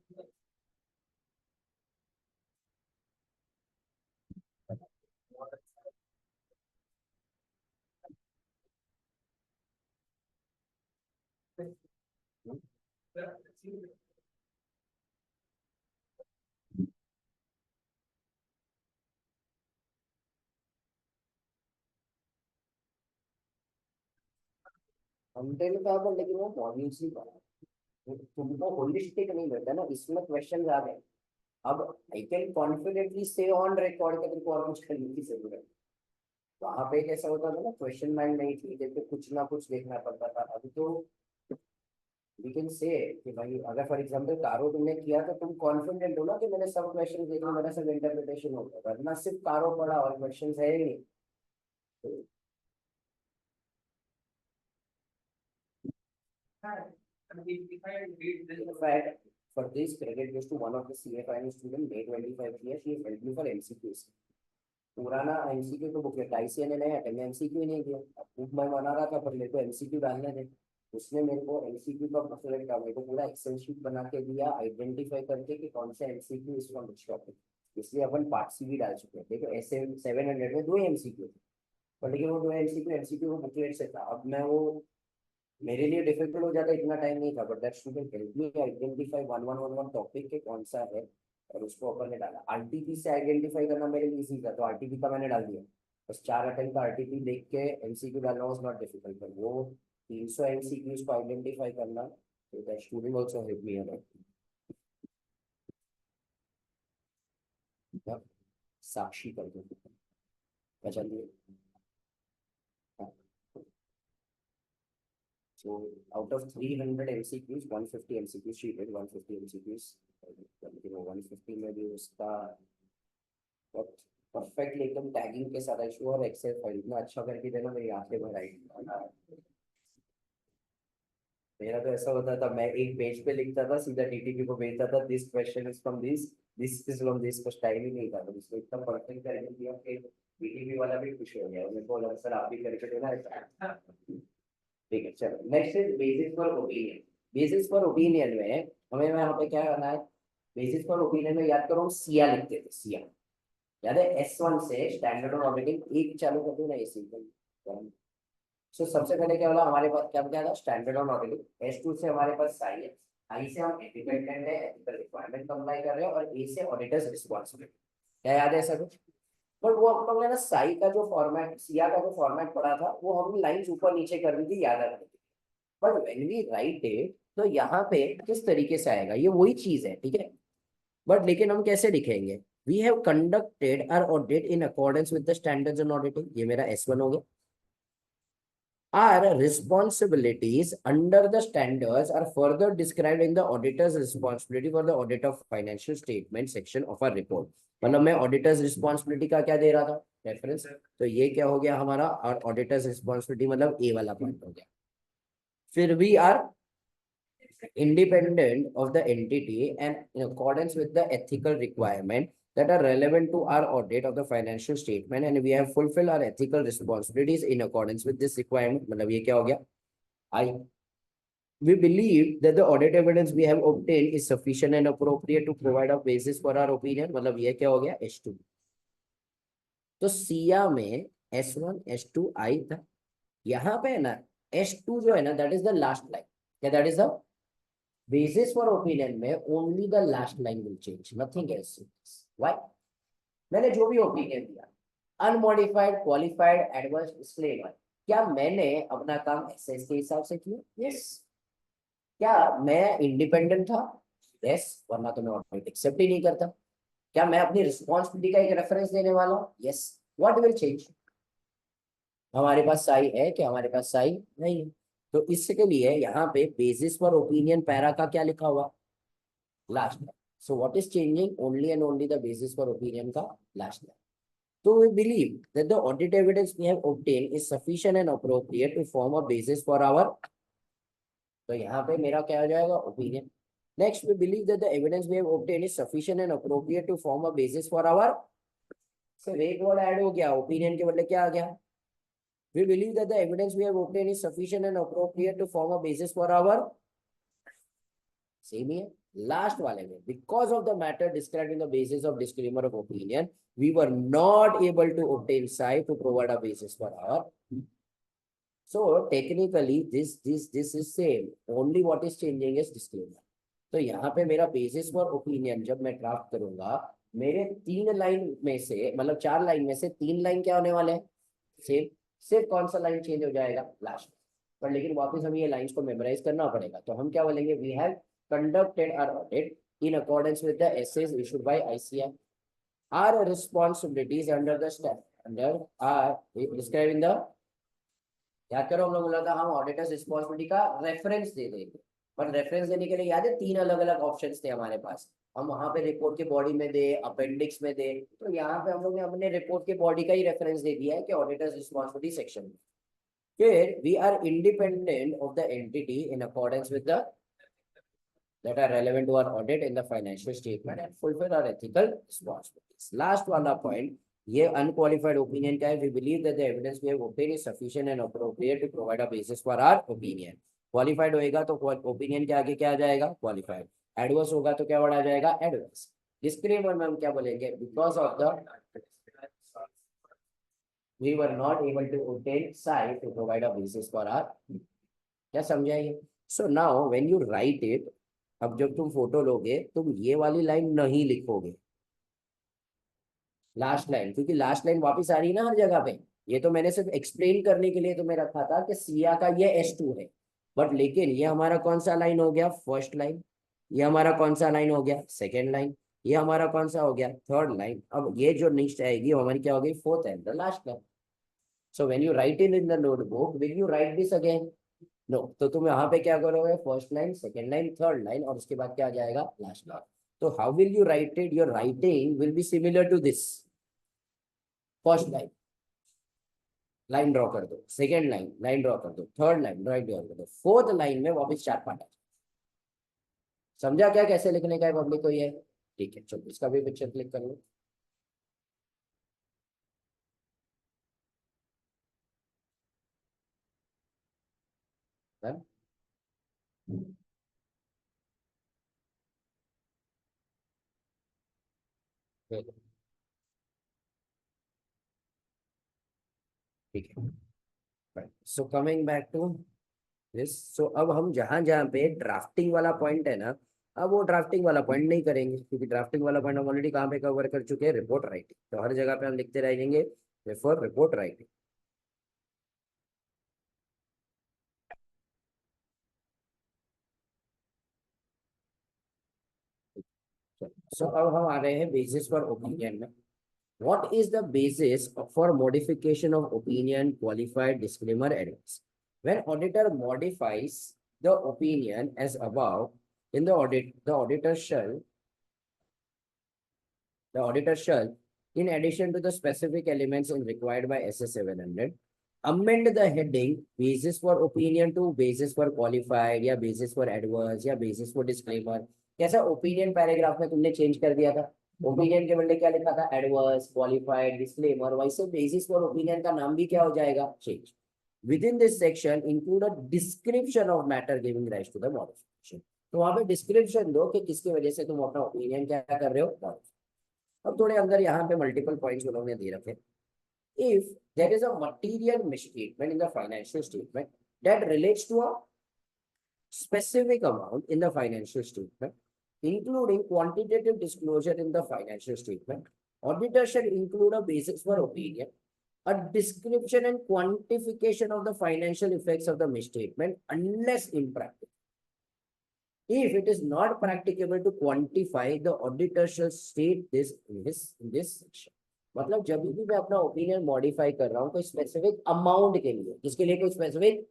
कंटेंट का पर, लेकिन वो मॉर्निंग से तुमको होलिस्टिक नहीं मिलता ना, इसमें क्वेश्चन आ रहे हैं। अब आई कैन कॉन्फिडेंटली से ऑन रिकॉर्ड के तुमको और कुछ करने की जरूरत है। वहां पे कैसा होता था ना, क्वेश्चन बैंक नहीं थी, जैसे कुछ ना कुछ देखना पड़ता था। अभी तो वी कैन से कि भाई, अगर फॉर एग्जांपल कारो तुमने किया तो तुम कॉन्फिडेंट हो ना कि मैंने सब क्वेश्चन देखे, मेरा सब इंटरप्रिटेशन होगा, वरना सिर्फ कारो पढ़ा और क्वेश्चन है ही नहीं। if I read this in fact For this, credit goes to one of the CA finance student, May 25 years. She has helped me for MCQs. पुराना MCQ तो बुक लेता ICA ने नहीं हटा, मैं MCQ ही नहीं दिया। अब बुक मैं बना रहा था पर मेरे को MCQ डालने थे, उसने मेरे को MCQ का सिलेक्ट किया, मेरे को पूरा एक्सेल शीट बना के दिया आइडेंटिफाई करके कि कौन सा MCQ इस फ्रॉम व्हिच टॉपिक, इसलिए अपन पार्ट सी भी डाल चुके हैं। देखो ऐसे 700 में 2 MCQ थे, पर लेकिन वो 2 MCQ वो बुकलेट से था। अब मैं वो मेरे लिए डिफिकल्ट हो जाता, इतना टाइम नहीं था, but that student help me identify 1111 topic के कौन सा है और उसको अपन ने डाला। आरटीपी से आइडेंटिफाई करना मेरे लिए इजी था, तो आरटीपी का मैंने डाल दिया। बस 4 अटेम्प्ट का आरटीपी देख के एमसीक्यू डालना वाज नॉट डिफिकल्ट, पर वो 300 एमसीक्यूज को आइडेंटिफाई करना, तो that student also help me a lot. साक्षी कर दो, चलिए। So out of 300 MCQs, 150 MCQs she did, 150 MCQs, 150 में भी उसका परफेक्ट एकदम टैगिंग के साथ इशू और एक्सेल फाइल इतना अच्छा करके देना, मेरी आंखें भर आई। मेरा तो ऐसा होता था, मैं एक पेज पे लिखता था, सीधा टीटीपी को भेजता था, this question is from this is from this, कुछ टाइम ही नहीं था, तो इसको इतना परफेक्ट करके दिया कि टीटीपी वाला भी खुश हो गया। मेरे को लगा सर आप भी करके देना ऐसा। ठीक है, चलो next is basis for opinion. Basis for opinion में हमें यहाँ पे क्या करना है, बेसिस फॉर ओपिनियन में याद करो सिया लिखते थे, सिया याद है। S1 से स्टैंडर्ड ऑन ऑडिटिंग एक चालू कर दो ना, ये सिंपल। सो सबसे पहले क्या होगा, हमारे पास क्या था, स्टैंडर्ड ऑन ऑडिटिंग। S2 से हमारे पास साई है, आई से हम इंडिपेंडेंट है, एथिकल रिक्वायरमेंट कंप्लाई कर रहे हैं, और ए से ऑडिटर्स रिस्पांसिबिलिटी। क्या याद है ऐसा कुछ? बट वो हम लोग ने ना साई का जो फॉर्मेट, सिया का जो फॉर्मेट पढ़ा था, वो हमने लाइंस ऊपर नीचे कर दी थी, याद आ रही थी। But when we write it, तो यहाँ पे किस तरीके से आएगा, ये वही चीज है, ठीक है। बट लेकिन हम कैसे लिखेंगे, we have conducted our audit in accordance with the standards in auditing, ये मेरा S1 हो गया। Our responsibilities under the standards are further described in the auditor's responsibility for the audit of financial statement section of our report। मतलब मैं auditors responsibility का क्या दे रहा था, रेफरेंस, तो ये क्या हो गया हमारा, और ऑडिटर्स रिस्पॉन्सिबिलिटी मतलब ए वाला पॉइंट हो गया। फिर we are independent of the entity and in accordance with the ethical requirement that are relevant to our audit of the financial statement, and we have fulfilled our ethical responsibilities in accordance with this requirement। मतलब ये क्या हो गया, I we believe that the audit evidence we have obtained is sufficient and appropriate to provide a basis for our opinion। मतलब ये क्या हो गया, S2। तो सिया में S1 S2 I था, यहाँ पे है ना S2 जो है ना, that is the last line. क्या that is the basis for opinion में only the last line will change, nothing else। Why? मैंने जो भी ओपिनियन दिया, अनमॉडिफाइड, क्वालिफाइड, एडवर्स, डिस्क्लेमर, क्या मैंने अपना काम एसएस के हिसाब से किया? यस। क्या मैं इंडिपेंडेंट था? यस, वरना तो मैं ऑडिट एक्सेप्ट ही नहीं करता। क्या मैं अपनी रिस्पॉन्सिबिलिटी का एक रेफरेंस देने वाला हूँ? यस। What will change? हमारे पास साई है क्या? हमारे पास साई नहीं है, तो इसके लिए यहाँ पे बेसिस फॉर ओपिनियन पैरा का क्या लिखा हुआ, last line. So what is changing, only and only the basis for opinion का लास्ट लाइन। तो we believe that the audit evidence we have obtain is sufficient and appropriate to form a basis for our, तो यहाँ पे मेरा क्या हो जाएगा, opinion. Next, we believe that the evidence we have obtain is sufficient and appropriate to form a basis for our, सिर्फ एक word add हो गया, ओपिनियन के बदले क्या आ गया, we believe that the evidence we have obtained is sufficient and appropriate to form a basis for our, same here, last वाले में, because of the matter described in the basis of disclaimer of opinion, we were not able to obtain psi to provide a basis for our, so technically this is same, only what is changing is disclaimer। तो यहाँ पे मेरा basis for opinion जब मैं draft करूंगा, मेरे 3 line में से, मतलब 4 लाइन में से 3 लाइन क्या होने वाले हैं, सेम। सिर्फ कौन सा लाइन चेंज हो जाएगा, लास्ट। पर लेकिन वापस हमें ये लाइंस को मेमोराइज करना पड़ेगा, तो हम क्या बोलेंगे, we have conducted our audit in accordance with the SAs issued by ICAI। Our responsibilities under the standard are describe in the, याद करो हम लोग बोला था हम ऑडिटर्स रिस्पांसिबिलिटी का रेफरेंस दे देंगे, पर रेफरेंस देने के लिए याद है 3 अलग अलग ऑप्शंस थे हमारे पास, हम वहां पे रिपोर्ट के बॉडी में दे, अपेंडिक्स में दे, तो यहाँ पे हम लोग ने अपने रिपोर्ट के बॉडी का ही रेफरेंस दे दिया है कि ऑडिटर्स रिस्पांसिबिलिटी सेक्शन में। फिर we are independent of the entity in accordance with the, that are relevant to our audit in the financial statement and fulfill our ethical responsibilities. Last वाला point, ये unqualified opinion का है. We believe that the evidence we have obtained is sufficient and appropriate to provide a basis for our opinion. Qualified होएगा तो opinion के आगे क्या आ जाएगा? Qualified. Adverse होगा तो क्या वर्ड आ जाएगा? Adverse. Disclaimer में हम क्या बोलेंगे? Because of the we were not able to obtain site to provide a basis for our. क्या समझाइए? So now when you write it, अब जब तुम फोटो लोगे तुम ये वाली लाइन नहीं लिखोगे, लास्ट लाइन, क्योंकि लास्ट लाइन वापस आ रही है ना हर जगह पे. ये तो मैंने सिर्फ एक्सप्लेन करने के लिए तुम्हें रखा था कि सिया का ये S2 है, बट लेकिन ये हमारा कौन सा लाइन हो गया? First line. ये हमारा कौन सा लाइन हो गया? Second line. ये हमारा कौन सा हो गया? Third line. अब ये जो नेक्स्ट आएगी वो हमारी क्या हो गई? Fourth and the last line. So when you write in the notebook, will you write this again? No. तो तुम यहाँ पे क्या करोगे? First line, second line, third line, और उसके बाद क्या आ जाएगा? Last line. तो how will you write it? Your writing will be similar to this. First line line draw कर दो, सेकेंड लाइन लाइन ड्रॉ कर दो, थर्ड लाइन राइट ड्रॉ कर दो, फोर्थ लाइन में वापस चार पार्ट आ. समझा क्या कैसे लिखने का है पब्लिक को ये? ठीक है, चलो इसका भी पिक्चर क्लिक कर लो. ठीक है. So coming back to this. So अब हम जहां जहां पे ड्राफ्टिंग वाला पॉइंट है ना, अब वो ड्राफ्टिंग वाला पॉइंट नहीं करेंगे, क्योंकि ड्राफ्टिंग वाला पॉइंट हम ऑलरेडी कहाँ पे कवर कर चुके हैं? Report writing. तो हर जगह पे हम लिखते रहेंगे फॉर रिपोर्ट राइटिंग. सो अब हम आ रहे हैं बेसिस फॉर ओपिनियन में. What is the basis for modification of opinion, qualified, disclaimer, advice? When auditor modifies the opinion as above, in the audit, the auditor shall, in addition to the specific elements required by SS 700, amend the heading basis for opinion to basis for qualified, या basis for adverse, या basis for disclaimer. कैसा opinion paragraph में तुमने change कर दिया था? Opinion के बदले क्या लिखा था? Adverse, qualified, disclaimer. वैसे बेसिस फॉर ओपिनियन का नाम भी क्या हो जाएगा? Change. Within this section include a description of matter giving rise to the modification. तो वहां पे डिस्क्रिप्शन दो कि किसकी वजह से तुम अपना ओपिनियन क्या कर रहे हो. अब थोड़े अंदर यहाँ पे मल्टीपल पॉइंट्स उन्होंने दे रखे. If there is a material misstatement in the financial statement that relates to a specific amount in the financial statement, including quantitative disclosure in the financial statement, auditor should include a basis for opinion, a description and quantification of the financial effects of the misstatement, unless impractical. If it is not practicable to quantify, the auditor shall state this in this section. मतलब जब भी मैं अपना opinion modify कर रहा हूँ कोई specific amount के लिए, किसके लिए? कोई स्पेसिफिक,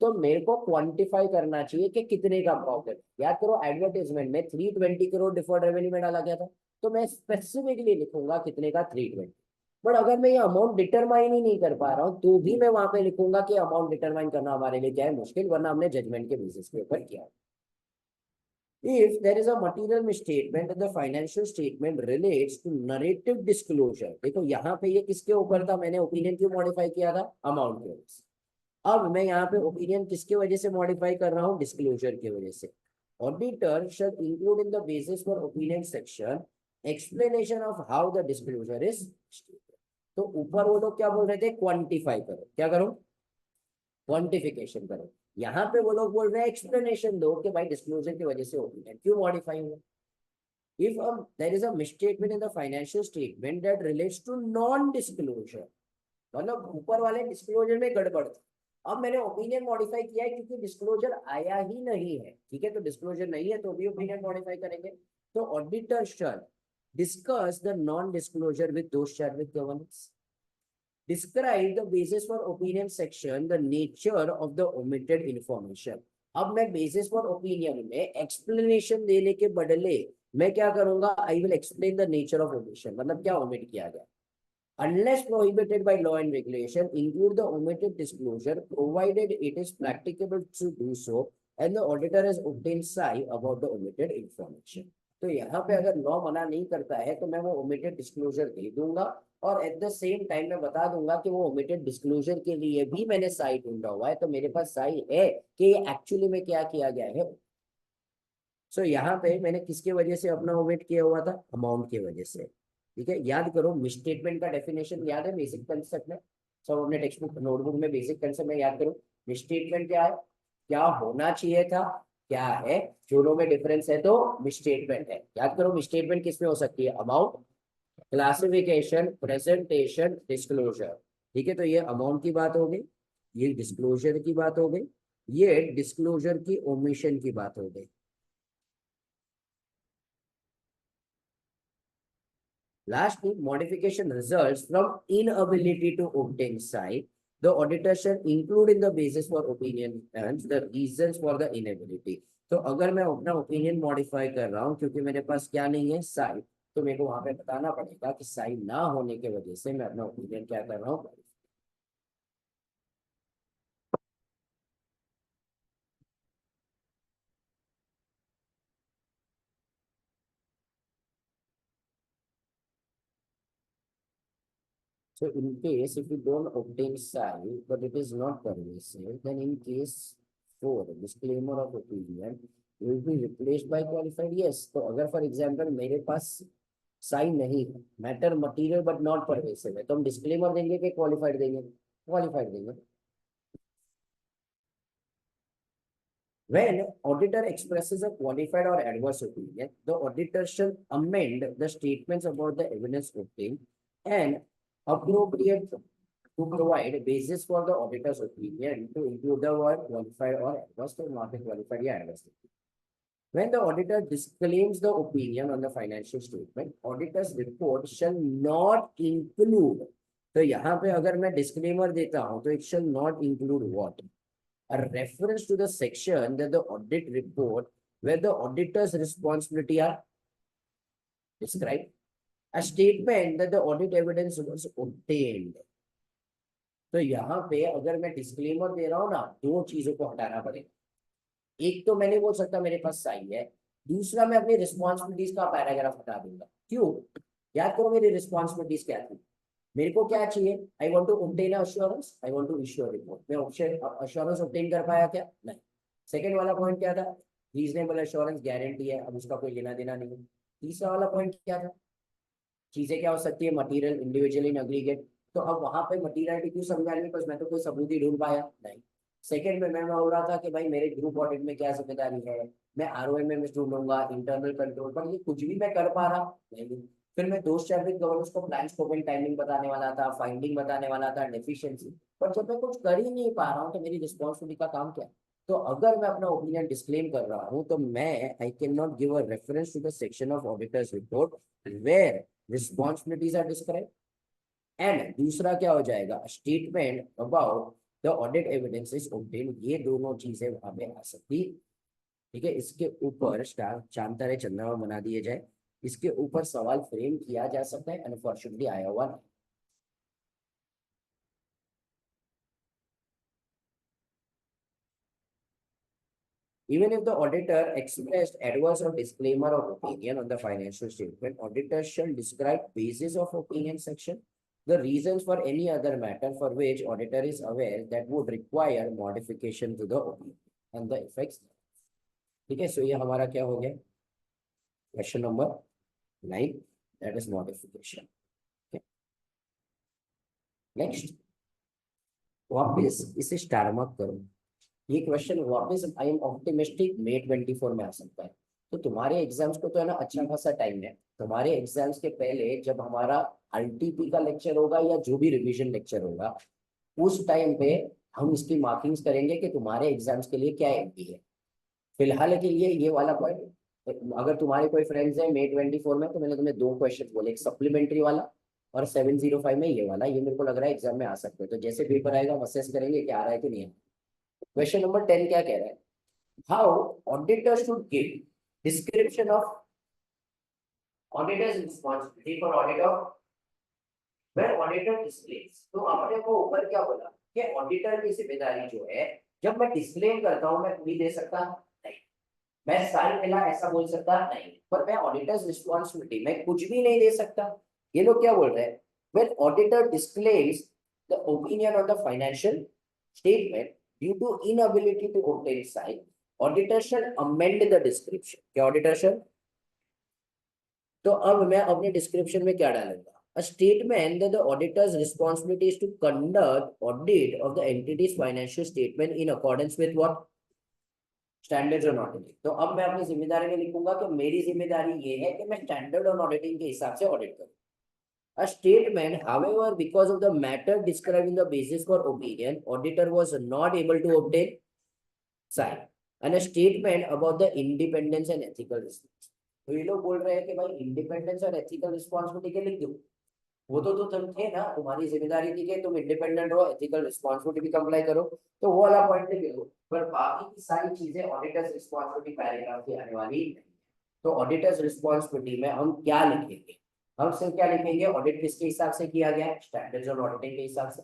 तो मेरे को क्वांटिफाई करना चाहिए कि कितने का प्रॉफिट. याद करो एडवर्टाइजमेंट में 320 करोड़ डिफर्ड रेवेन्यू में डाला गया था, तो मैं स्पेसिफिकली लिखूंगा कितने का? 320. बट अगर मैं ये अमाउंट डिटरमाइन ही नहीं कर पा रहा हूँ तो भी मैं वहां पे लिखूंगा कि अमाउंट डिटरमाइन करना हमारे लिए क्या है? मुश्किल, वरना हमने जजमेंट के बेसिस के ऊपर किया. If there is a material misstatement and the financial statement relates to narrative disclosure, देखो यहाँ पे ये किसके ऊपर था? मैंने ओपिनियन क्यों मॉडिफाई किया था? अमाउंट के वजह से. अब मैं यहाँ पे ओपिनियन किसके वजह से मॉडिफाई कर रहा हूँ? डिस्क्लोजर की वजह से. Auditor should include in the basis for opinion section explanation of how the disclosure is. तो ऊपर वो लोग क्या बोल रहे थे? क्वांटिफाई करो. क्या करो? क्वांटिफिकेशन करो. यहाँ पे वो लोग बोल रहे हैं एक्सप्लेनेशन दो कि भाई डिस्क्लोजर की वजह से ओपिनियन क्यों मॉडिफाई हुआ. If there is a misstatement in the financial statement that relates to non-disclosure, मतलब ऊपर वाले डिस्क्लोजर में गड़बड़ थी. अब मैंने ओपिनियन मॉडिफाई किया है क्योंकि डिस्क्लोजर आया ही नहीं है. ठीक है, तो डिस्क्लोजर नहीं है तो भी ओपिनियन मॉडिफाई करेंगे. तो auditor shall discuss the non disclosure with those charged with governance. Describe the basis for opinion section, the nature of the omitted information. अब मैं basis for opinion में explanation देने के बदले मैं क्या करूंगा? I will explain the nature of omission. मतलब क्या omit किया गया? Unless prohibited by law and regulation, include the omitted disclosure provided it is practicable to do so and the auditor has obtained psi about the omitted information. तो यहाँ पे अगर law मना नहीं करता है तो मैं वो omitted disclosure दे दूंगा, और एट द सेम टाइम मैं बता दूंगा कि वो omitted disclosure के लिए भी मैंने साई ढूंढा हुआ है, तो मेरे पास साई है कि ये एक्चुअली में क्या किया गया है। सो यहाँ पे मैंने किसके वजह से अपना ओमिट किया हुआ था, अमाउंट की वजह से। ठीक है, याद करो मिसस्टेटमेंट का डेफिनेशन याद है बेसिक कंसेप्ट में, सब अपने टेक्स्ट बुक नोटबुक में बेसिक कंसेप्ट में याद करो। मिसस्टेटमेंट क्या है, क्या होना चाहिए था, क्या है, दोनों में डिफरेंस है तो मिसस्टेटमेंट है। याद करो मिसस्टेटमेंट किसमें हो सकती है, अमाउंट, क्लासिफिकेशन, प्रेजेंटेशन, डिस्क्लोजर। ठीक है, तो ये अमाउंट की बात हो गई, ये डिस्क्लोजर की बात हो गई, ये डिस्क्लोजर की ओमिशन की बात हो गई। Lastly, modification results from inability to obtain psi. The auditor shall include in the basis for opinion and the reasons for the inability. तो अगर मैं अपना ओपिनियन मॉडिफाई कर रहा हूँ क्योंकि मेरे पास क्या नहीं है, साई, तो मेरे को वहां पे बताना पड़ेगा कि साई ना होने की वजह से मैं अपना ओपिनियन क्या कर रहा हूँ। So in case if you don't obtain psi, but it is not pervasive, then in case 4, disclaimer of opinion will be replaced by qualified yes. तो अगर फॉर एग्जाम्पल मेरे पास साइन नहीं है, matter material but not pervasive है, तो हम disclaimer देंगे कि क्वालिफाइड देंगे, क्वालिफाइड देंगे। When auditor expresses a qualified or adverse opinion, the auditor shall amend the statements about the evidence obtained and appropriate to provide a basis for the auditor's opinion to include the word qualified or adverse or not qualified or adverse. When the auditor disclaims the opinion on the financial statement, auditor's report shall not include. तो यहाँ पे अगर मैं disclaimer देता हूँ तो it shall not include what? A reference to the section that the audit report where the auditor's responsibility are described, a statement that the audit evidence was obtained. तो यहाँ पे अगर मैं डिस्क्लेमर दे रहा हूँ ना, दो चीजों को हटाना पड़ेगा। एक तो मैंने बोल सकता मेरे पास साई है, दूसरा मैं अपनी रिस्पॉन्सिबिलिटीज का पैराग्राफ हटा दूंगा। क्यों, याद करो मेरी रिस्पॉन्सिबिलिटीज क्या थी, मेरे को क्या चाहिए, I want to obtain assurance, I want to issue a report. मैं अश्योरेंस ऑब्टेन कर पाया क्या, नहीं। सेकंड वाला पॉइंट क्या था, रीजनेबल अश्योरेंस, गारंटी है, अब उसका कोई लेना देना नहीं है। तीसरा वाला पॉइंट क्या था, चीजें क्या हो सकती है, मटेरियल, इंडिविजुअल, इन एग्रीगेट। तो अब वहां पे मटेरियलिटी क्यों समझानी, बस मैं तो कोई सबूत ही ढूंढ पाया नहीं। सेकंड में मैं बोल रहा था कि भाई मेरे ग्रुप ऑडिट में क्या जिम्मेदारी है, मैं आरओएम में ढूंढूंगा, इंटरनल कंट्रोल, पर ये कुछ भी मैं कर पा रहा नहीं। फिर मैं दोस्त शैफिक गवर्नेंस को प्लान स्कोप एंड टाइमिंग बताने वाला था, फाइंडिंग बताने वाला था, डेफिशिएंसी, पर जब मैं कुछ कर ही नहीं पा रहा हूँ तो मेरी रिस्पॉन्सिबिलिटी का काम क्या। तो अगर मैं अपना ओपिनियन डिस्क्लेम कर रहा हूँ तो मैं I can not give a reference to the section of auditor's report where responsibilities are described, and दूसरा क्या हो जाएगा, statement about the audit evidence is obtained. ये दोनों चीजें वहां पे आ सकती। ठीक है, इसके ऊपर स्टार चांद तारे चंद्रमा बना दिए जाए, इसके ऊपर सवाल फ्रेम किया जा सकता है, अनफॉर्चुनेटली आया हुआ नहीं। Even if the auditor expressed adverse or disclaimer of opinion on the financial statement, auditor shall describe basis of opinion section, the reasons for any other matter for which auditor is aware that would require modification to the opinion and the effects. ठीक है, सो ये हमारा क्या हो गया, question number 9, that is modification. Okay. Next, वापस इसे star mark करो। ये क्वेश्चन वापस आई एम ऑप्टिमिस्टिक May 24 में आ सकता है। तो तुम्हारे एग्जाम्स को तो है ना अच्छा खासा टाइम है। तुम्हारे एग्जाम्स के पहले जब हमारा आरटीपी का लेक्चर होगा या जो भी रिवीजन लेक्चर होगा, उस टाइम पे हम इसकी मार्किंग्स करेंगे कि तुम्हारे एग्जाम्स के लिए क्या एमपी है। फिलहाल के लिए ये वाला पॉइंट, अगर तुम्हारे कोई फ्रेंड्स है May 24 में, तो मैंने तुम्हें 2 क्वेश्चन बोले, एक सप्लीमेंट्री वाला और 705 में ये वाला, ये मेरे को लग रहा है एग्जाम में आ सकते हैं। तो जैसे पेपर आएगा हम असेस करेंगे कि आ रहा है कि नहीं। क्वेश्चन नंबर 10 क्या कह रहा है, how auditor should give description of auditor's responsibility for audit of where auditor displace. तो आपने वो ऊपर क्या बोला कि ऑडिटर की जिम्मेदारी जो है जब मैं डिस्क्लेम करता हूँ मैं भी दे सकता नहीं, मैं साइन मिला ऐसा बोल सकता नहीं, पर मैं ऑडिटर्स रिस्पॉन्सिबिलिटी में कुछ भी नहीं दे सकता। ये लोग क्या बोल रहे हैं, when auditor disclaims the opinion on the financial statement due to inability to obtain sign, auditor shall amend the description। क्या auditor shall? तो अब मैं अपने डिस्क्रिप्शन में क्या डालूंगा, a statement that the auditor's responsibility is to conduct audit of the entity's financial statement in accordance with what standards on auditing. तो अब मैं अपनी जिम्मेदारी में लिखूंगा कि मेरी जिम्मेदारी ये है कि मैं स्टैंडर्ड ऑन ऑडिटिंग के हिसाब से ऑडिट करूं। A statement, however, because of the matter described in the basis for opinion, auditor was not able to obtain sign, and a statement about the independence and ethical responsibility। तो ये लोग बोल रहे हैं कि भाई इंडिपेंडेंस और एथिकल रिस्पॉन्सिबिलिटी के लिख दो, वो तो तुम थे ना, तुम्हारी जिम्मेदारी थी कि तुम इंडिपेंडेंट रहो, एथिकल रिस्पॉन्सिबिलिटी भी कंप्लाई करो, तो वो वाला पॉइंट लिख दो। पर बाकी की सारी चीजें ऑडिटर्स रिस्पॉन्सिबिलिटी पैराग्राफ की आने वाली नहीं। तो ऑडिटर्स रिस्पॉन्सिबिलिटी में हम क्या लिखेंगे, हम सिर्फ क्या लिखेंगे, ऑडिट किसके हिसाब से किया गया है, स्टैंडर्ड्स ऑन ऑडिटिंग के हिसाब से।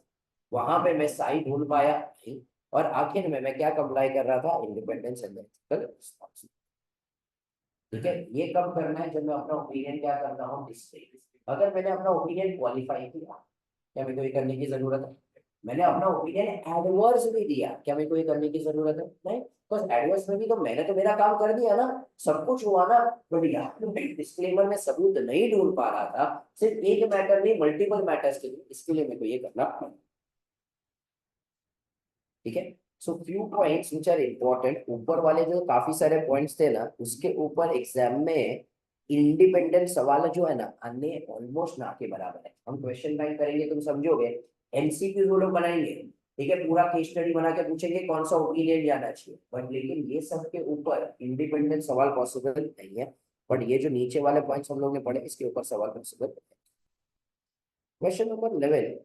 वहां पे मैं साई ढूंढ पाया नहीं, और आखिर में मैं क्या कंप्लाई कर रहा था, इंडिपेंडेंस एंड एथिकल रिस्पॉन्सिबिलिटी। ठीक है, ये कब करना है, जब मैं अपना ओपिनियन क्या करता हूँ, डिस्प्ले। अगर मैंने अपना ओपिनियन क्वालिफाई किया, क्या मेरे को ये करने की जरूरत है, मैंने अपना ओपिनियन एडवर्स भी दिया, क्या मेरे को ये करने की जरूरत है, नहीं, बिकॉज एडवर्स में भी तो मैंने तो मेरा काम कर दिया ना, सब कुछ हुआ ना। बट यार डिस्क्लेमर में सबूत नहीं ढूंढ पा रहा था, सिर्फ एक मैटर नहीं मल्टीपल मैटर्स के लिए, इसके लिए मेरे को ये करना पड़ा। ठीक है, so few points which are important, ऊपर वाले जो काफी सारे पॉइंट्स थे ना, उसके ऊपर एग्जाम में इंडिपेंडेंट सवाल जो है ना, आने ऑलमोस्ट ना के बराबर है। हम क्वेश्चन बैंक करेंगे, तुम समझोगे, एमसीक्यू वो लोग बनाएंगे, ठीक है, पूरा केस स्टडी बना के पूछेंगे कौन सा ओपिनियन जाना चाहिए, बट लेकिन ये सब के ऊपर इंडिपेंडेंट सवाल पॉसिबल नहीं है। बट ये जो नीचे वाले पॉइंट्स हम लोग ने पढ़े, इसके ऊपर सवाल पॉसिबल है। क्वेश्चन नंबर 11,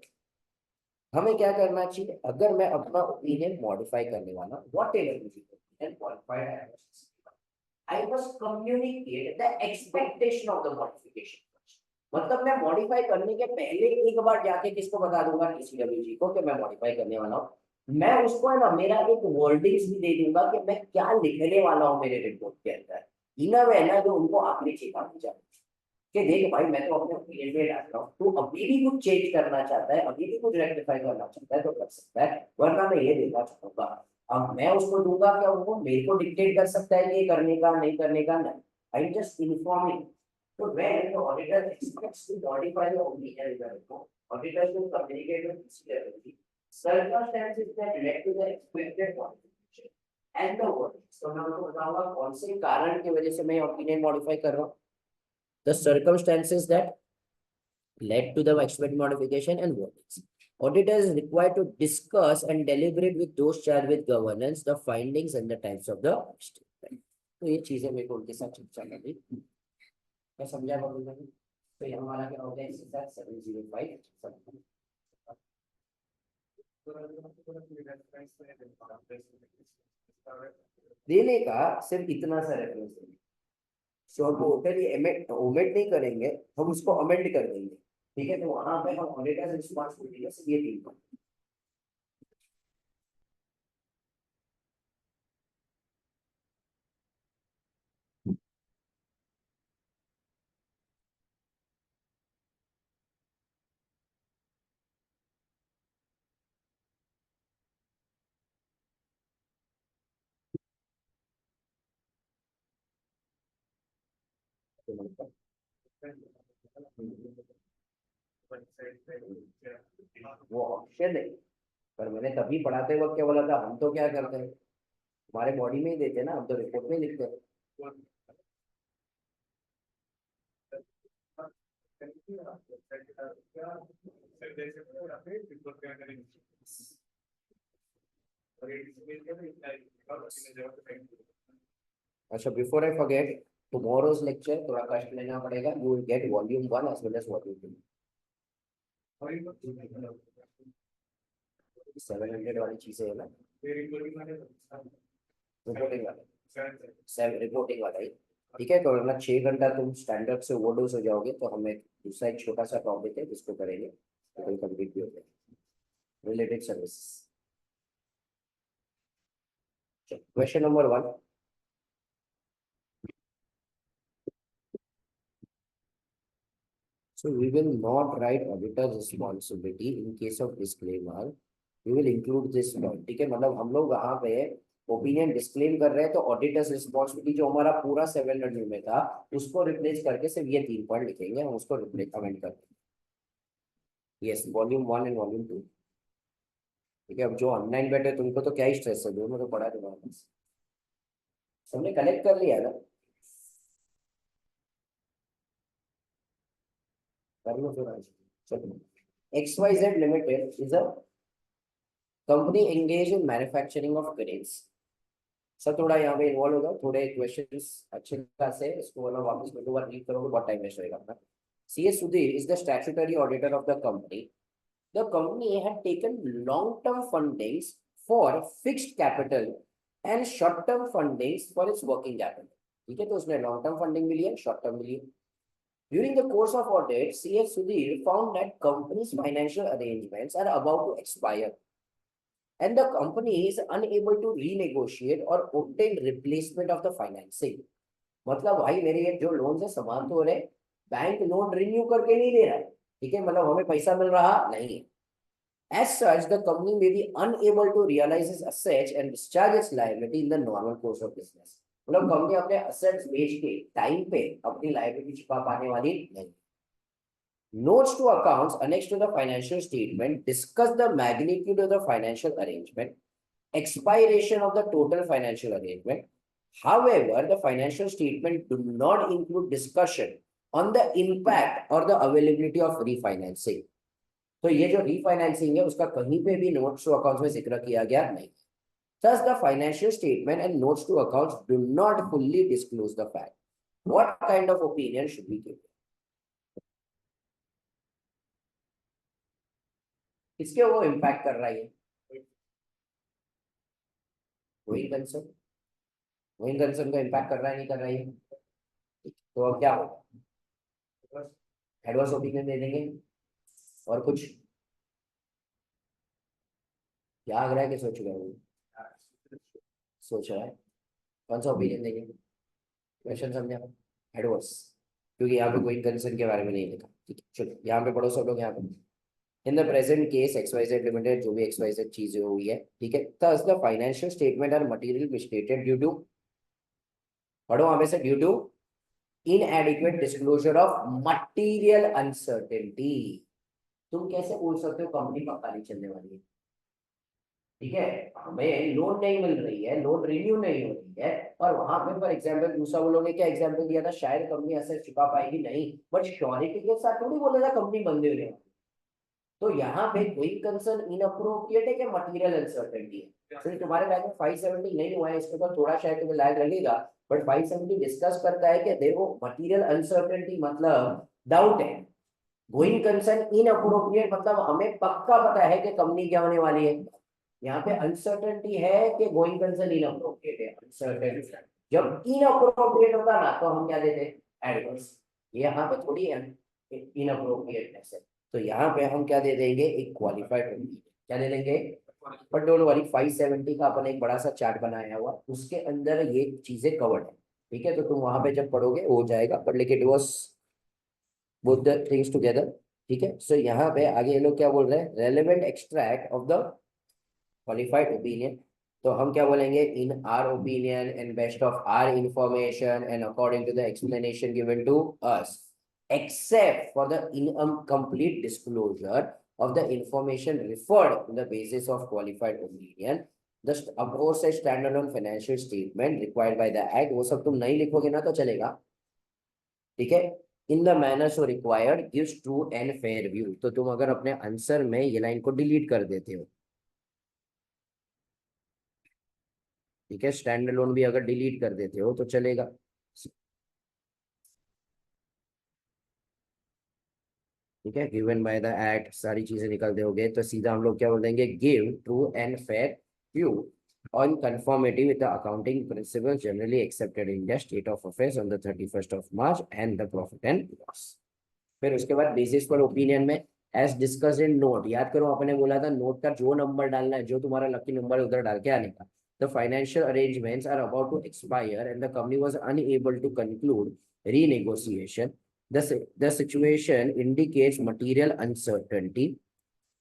हमें क्या करना चाहिए, अगर मैं अपना ओपिनियन मॉडिफाई करने वाला, what ever opinion qualified, I must communicate the expectation of the modification। मतलब मैं मॉडिफाई करने के पहले एक बार जाके किसको बता दूंगा, टीसीडब्ल्यू जी को, कि मैं मॉडिफाई करने वाला हूँ। मैं उसको है ना, मेरा एक वर्डिंग्स भी दे दूंगा कि मैं क्या लिखने वाला हूँ मेरे रिपोर्ट के अंदर, इन अ वे ना जो उनको आखिरी चीज आनी चाहिए कि देख भाई मैं तो अपने ओपिनियन में डाल रहा हूँ, तू अभी भी कुछ चेंज करना चाहता है, अभी भी कुछ रेक्टिफाई करना चाहता है तो कर सकता है, वरना मैं ये देना चाहूंगा। अब मैं उसको दूंगा क्या, वो मेरे को डिक्टेट कर सकता है कि ये करने का नहीं करने का, नहीं, I just informing. So when the auditor expects to modify the opinion in the report, auditor should communicate with CWG circumstances that led to the expected modification and the verdicts। तो मैं उनको बताऊंगा कौन से कारण की वजह से मैं ओपिनियन मॉडिफाई कर रहा हूँ, the circumstances that led to the expected modification and verdicts। Auditor is required to discuss and deliberate with those charged with governance the findings and the types of the statement। तो ये चीजें मेरे को उनके साथ चर्चा करनी, मैं समझा बोलूंगा। तो ये हमारा क्या हो गया, एक्सरसाइज 705। देने का सिर्फ इतना सा रेफरेंस देंगे, सो टोटली ओमिट नहीं करेंगे, हम उसको अमेंड कर देंगे। ठीक है, तो वहां पे हम ऑडिटर रिस्पॉन्सिबिलिटी है ये 3 पॉइंट। वो ऑप्शन है, पर मैंने तभी पढ़ाते वक्त क्या बोला था, हम तो क्या करते हैं, हमारे बॉडी में ही देते हैं ना, हम तो रिपोर्ट में ही लिखते हैं। अच्छा, before I forget, tomorrow's lecture थोड़ा कष्ट लेना पड़ेगा, you will get volume 1 as well as volume 2। 700 वाली चीजें है ना, रिपोर्टिंग वाला, रिपोर्टिंग वाला ही। ठीक है, तो अगर 6 घंटा तुम स्टैंडर्ड से ओवरडोज हो जाओगे, तो हम एक दूसरा एक छोटा सा टॉपिक है जिसको करेंगे, तो कंप्लीट भी हो जाएगा, related services. Question number 1, so we will not write auditor's responsibility in case of disclaimer, we will include this point. ठीक है, मतलब हम लोग वहां पे ओपिनियन डिस्क्लेम कर रहे हैं तो ऑडिटर्स रिस्पॉन्सिबिलिटी जो हमारा पूरा 700 में था उसको रिप्लेस करके सिर्फ ये 3 पॉइंट लिखेंगे, हम उसको रिप्लेस कमेंट करते हैं। Yes, volume 1 and volume 2। ठीक है, अब जो ऑनलाइन बैठे तुमको तो क्या ही स्ट्रेस है, दोनों तो पढ़ा है तुम्हारे पास, सबने कलेक्ट कर लिया ना, कर लो फिर आज। चलो, XYZ limited is a company engage in manufacturing of cranes. Sir थोड़ा यहाँ पे इन्वॉल्व होगा, थोड़े क्वेश्चंस अच्छे से इसको मतलब वापस एक बार रीड करोगे बहुत टाइम वेस्ट होएगा अपना। CS Sudhir is the statutory auditor of the company. The company had taken long-term fundings for fixed capital and short-term fundings for its working capital. ठीक है, तो उसने long-term funding भी लिया, short-term भी लिया। During the course of audit, CS Sudhir found that company's financial arrangements are about to expire, and the company is unable to renegotiate or obtain replacement of the financing. मतलब भाई मेरे ये जो loan है समाप्त हो रहे, बैंक लोन रिन्यू करके नहीं दे रहा है, ठीक है, मतलब हमें पैसा मिल रहा नहीं है। As such, the company may be unable to realize its assets and discharge its liability in the normal course of business. मतलब कंपनी अपने असेट्स बेच के टाइम पे अपनी लायबिलिटी छुपा पाने वाली नहीं। Notes to accounts annexed to the financial statement discuss the magnitude of the financial arrangement, expiration of the total financial arrangement. However, the financial statement do not include discussion on the impact or the availability of refinancing. तो ये जो refinancing है उसका कहीं पे भी notes to accounts में जिक्र किया गया नहीं। Thus, the financial statement and notes to accounts do not fully disclose the fact. What kind of opinion should we give? किसके वो इम्पैक्ट कर रहा है, वही कंसर्न, वही कंसर्न को इम्पैक्ट कर रहा है नहीं कर रहा है, तो अब क्या होगा, एडवर्स ओपिनियन दे देंगे। और कुछ क्या लग रहा है कि सोच रहे हो, सोच रहा है कौन सा ओपिनियन देंगे, क्वेश्चन समझा, एडवर्स, क्योंकि यहाँ पे कोई कंसर्न के बारे में नहीं लिखा। ठीक है, चलो यहाँ पे पढ़ो सब लोग, यहाँ पे in the present case XYZ limited, जो भी XYZ चीजें हुई है, ठीक है, thus the financial statement are materially misstated due to, पढ़ो वहां पे से, due to inadequate disclosure of material uncertainty। तुम कैसे बोल सकते हो कंपनी पक्का नहीं चलने वाली है, ठीक है, हमें लोन नहीं मिल रही है, लोन रिन्यू नहीं हो रही है, और वहां पे फॉर एग्जाम्पल दूसरा वो लोगों ने क्या एग्जाम्पल दिया था, शायद कंपनी ऐसे चुका पाएगी नहीं, बट श्योरिटी के साथ थोड़ी बोला था कंपनी बंद हो गई। तो यहाँ पे कोई कंसर्न इनअप्रोप्रिएट है कि मटेरियल अनसर्टेनिटी है। सिर्फ तुम्हारे बैग में 570 नहीं हुआ है, इसके ऊपर थोड़ा शायद तुम्हें लैग लगेगा, बट 570 डिस्कस करता है कि देखो मटेरियल अनसर्टेनिटी मतलब डाउट है, गोइंग कंसर्न इनअप्रोप्रिएट मतलब हमें पक्का पता है कि कंपनी क्या होने वाली है। यहाँ पे अनसर्टेनिटी है कि गोइंग कंसर्न इनअप्रोप्रिएट है, अनसर्टेनिटी जब इनअप्रोप्रिएट होगा ना तो हम क्या देते हैं, एडवर्स। ये यहाँ पे थोड़ी इनअप्रोप्रिएटनेस है, तो यहाँ पे हम क्या दे देंगे, एक क्वालिफाइड ओपिनियन। क्या दे देंगे, बट डोंट वरी, 570 का अपन एक बड़ा सा चार्ट बनाया हुआ, उसके अंदर ये चीजें कवर्ड है, ठीक है, तो तुम वहां पे जब पढ़ोगे हो जाएगा, बट लेकिन it was both the things together. ठीक है, सो यहाँ पे आगे ये लोग क्या बोल रहे हैं, relevant extract of the qualified opinion, तो हम क्या बोलेंगे, in our opinion and best of our information and according to the explanation given to us, except for the incomplete disclosure of the information referred on the basis of qualified opinion, the aforesaid standalone financial statement required by the act, वो सब तुम नहीं लिखोगे ना तो चलेगा, ठीक है, in the manner so required gives true and fair view। तो तुम अगर अपने आंसर में ये लाइन को डिलीट कर देते हो, ठीक है, स्टैंड लोन भी अगर डिलीट कर देते हो तो चलेगा, ठीक है, गिवन बाय द एक्ट सारी चीजें निकल दोगे तो सीधा हम लोग क्या बोल देंगे, give true and fair view on conformity with the accounting principles generally accepted in the state of affairs on the 31st of March and the profit and loss। फिर उसके बाद बेसिस पर ओपिनियन में एज डिस्कस्ड इन नोट, याद करो अपने बोला था नोट का जो नंबर डालना है, जो तुम्हारा लकी नंबर है उधर डाल के आने का, the financial arrangements are about to expire and the company was unable to conclude renegotiation. The situation indicates material uncertainty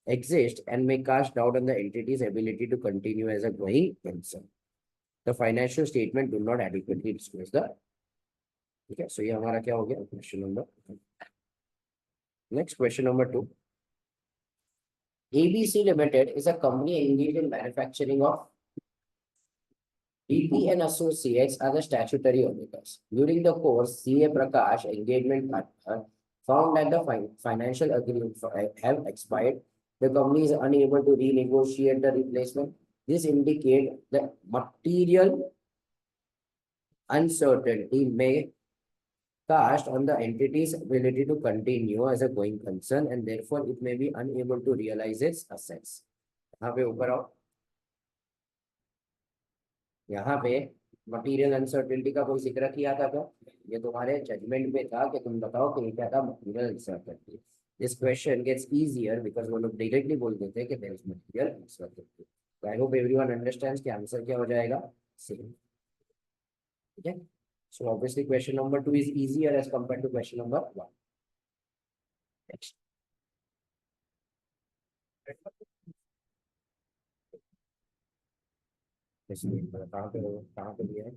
exists and may cast doubt on the entity's ability to continue as a going concern. The financial statement do not adequately disclose the. Okay, so ये हमारा क्या हो गया question number. Next, question number 2. ABC Limited is a company engaged in manufacturing of. BP and Associates are the statutory auditors. During the course, CA Prakash, engagement partner, found that the financial agreements have expired. The company is unable to renegotiate the replacement. This indicates that material uncertainty may cast on the entity's ability to continue as a going concern and therefore it may be unable to realize its assets. यहाँ पे ऊपर आओ. यहाँ पे material uncertainty का कोई जिक्र किया था क्या? ये तुम्हारे जजमेंट में था कि तुम बताओ कि क्या था material uncertainty. This question gets easier because वो लोग डायरेक्टली बोल देते हैं कि there is material uncertainty. I hope everyone understands कि आंसर क्या हो जाएगा सेम. ठीक है. So obviously question number 2 is easier as compared to question number 1. Next. कहाँ पे दिया है?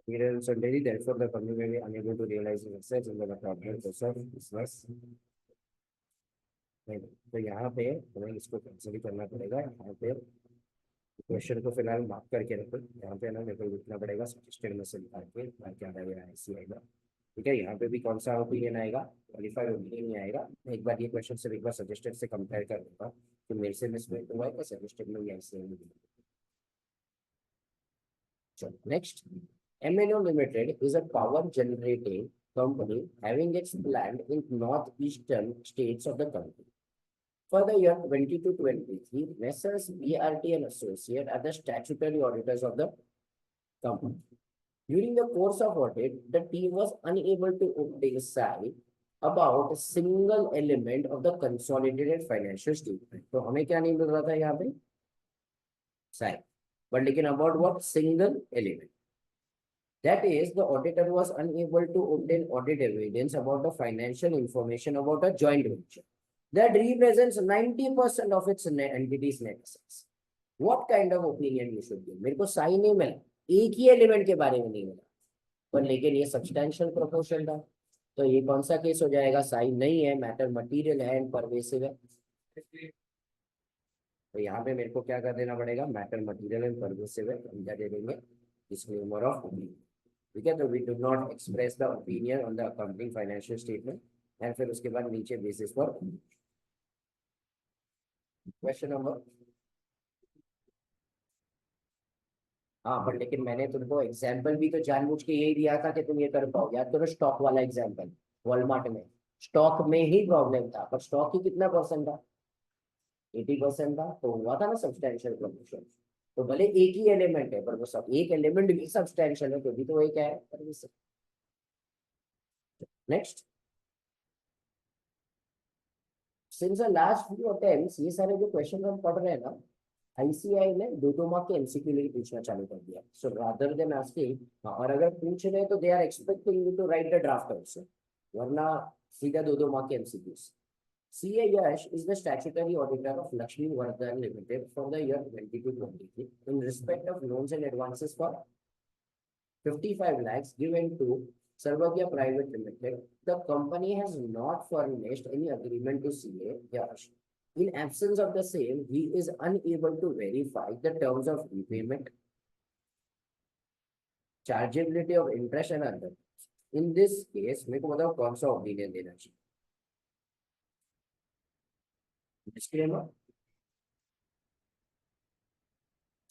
Material uncertainty, therefore the company may be unable to realize its assets in the appropriate course of business. नहीं, तो यहाँ पे हमें इसको कैंसिल ही करना पड़ेगा. यहाँ पे क्वेश्चन को फिलहाल मार्क करके रखो. यहाँ पे ना मेरे को लिखना पड़ेगा सजेस्टेड में से निकाल के क्या आएगा ऐसी आएगा. ठीक है. यहाँ पे भी कौन सा ओपिनियन आएगा? क्वालिफाइड ओपिनियन नहीं आएगा. एक बार ये क्वेश्चन सिर्फ एक बार सजेस्टेड से कंपेयर कर दूंगा कि मेरे से मिसमेट हुआ है या सजेस्टेड में ऐसे. चलो next. MNO Limited is a power generating company having its plant in northeastern states of the country. For the year 22-23, Messrs. BRT and Associate are the statutory auditors of the company. During the course of audit, the team was unable to obtain sight about a single element of the consolidated financial statement. तो हमें क्या नहीं मिल रहा था यहाँ पे? Sight. But लेकिन about what? Single element. That is, the auditor was unable to obtain audit evidence about the financial information about a joint venture that represents 90% of its entity's net assets. What kind of opinion you should give? मेरे को साई नहीं मिला, एक ही element के बारे में नहीं मिला, पर लेकिन ये सब्सटैंशियल प्रोपोर्शन था. तो ये कौन सा केस हो जाएगा? साई नहीं है, मैटर मटीरियल है एंड परवेसिव है. तो यहाँ पे मेरे को क्या कर देना पड़ेगा? मैटर मटीरियल एंड परवेसिव है. हम क्या दे देंगे? Disclaimer of opinion. ठीक है. तो we do not express the opinion on the accounting financial statement and फिर उसके बाद नीचे बेसिस फॉर क्वेश्चन नंबर. हाँ, बट लेकिन मैंने तुमको एग्जाम्पल भी तो जानबूझ के यही दिया था कि तुम ये कर पाओ. याद करो स्टॉक वाला एग्जाम्पल. वॉलमार्ट में स्टॉक में ही प्रॉब्लम था, पर स्टॉक ही कितना परसेंट था? 80% था. तो हुआ था ना सब्सटैंशियल प्रोपोर्शन. तो भले एक ही एलिमेंट है पर वो सब एक एलिमेंट भी सब्सटैंशियल है तो भी तो वही क्या है? Next. Since the last few attempts, ये सारे जो क्वेश्चन हम पढ़ रहे हैं ना, आईसीआई ने दो मार्क के एमसीक्यू लिए पूछना चालू कर दिया. सो रादर देन आस्किंग, और अगर पूछ रहे हैं तो they are expecting you to write the draft also, वरना सीधा दो मार्क के MCQs. CA Yash is the statutory auditor of Lakshmi Vardhan Limited for the year 22-23 in respect of loans and advances for 55 lakhs given to Sarvagya Private Limited. The company has not furnished any agreement to CA Yash. In absence of the same, he is unable to verify the terms of repayment, chargeability of interest and other. In this case, मेरे को बताओ कौन सा opinion देना चाहिए? Disclaimer.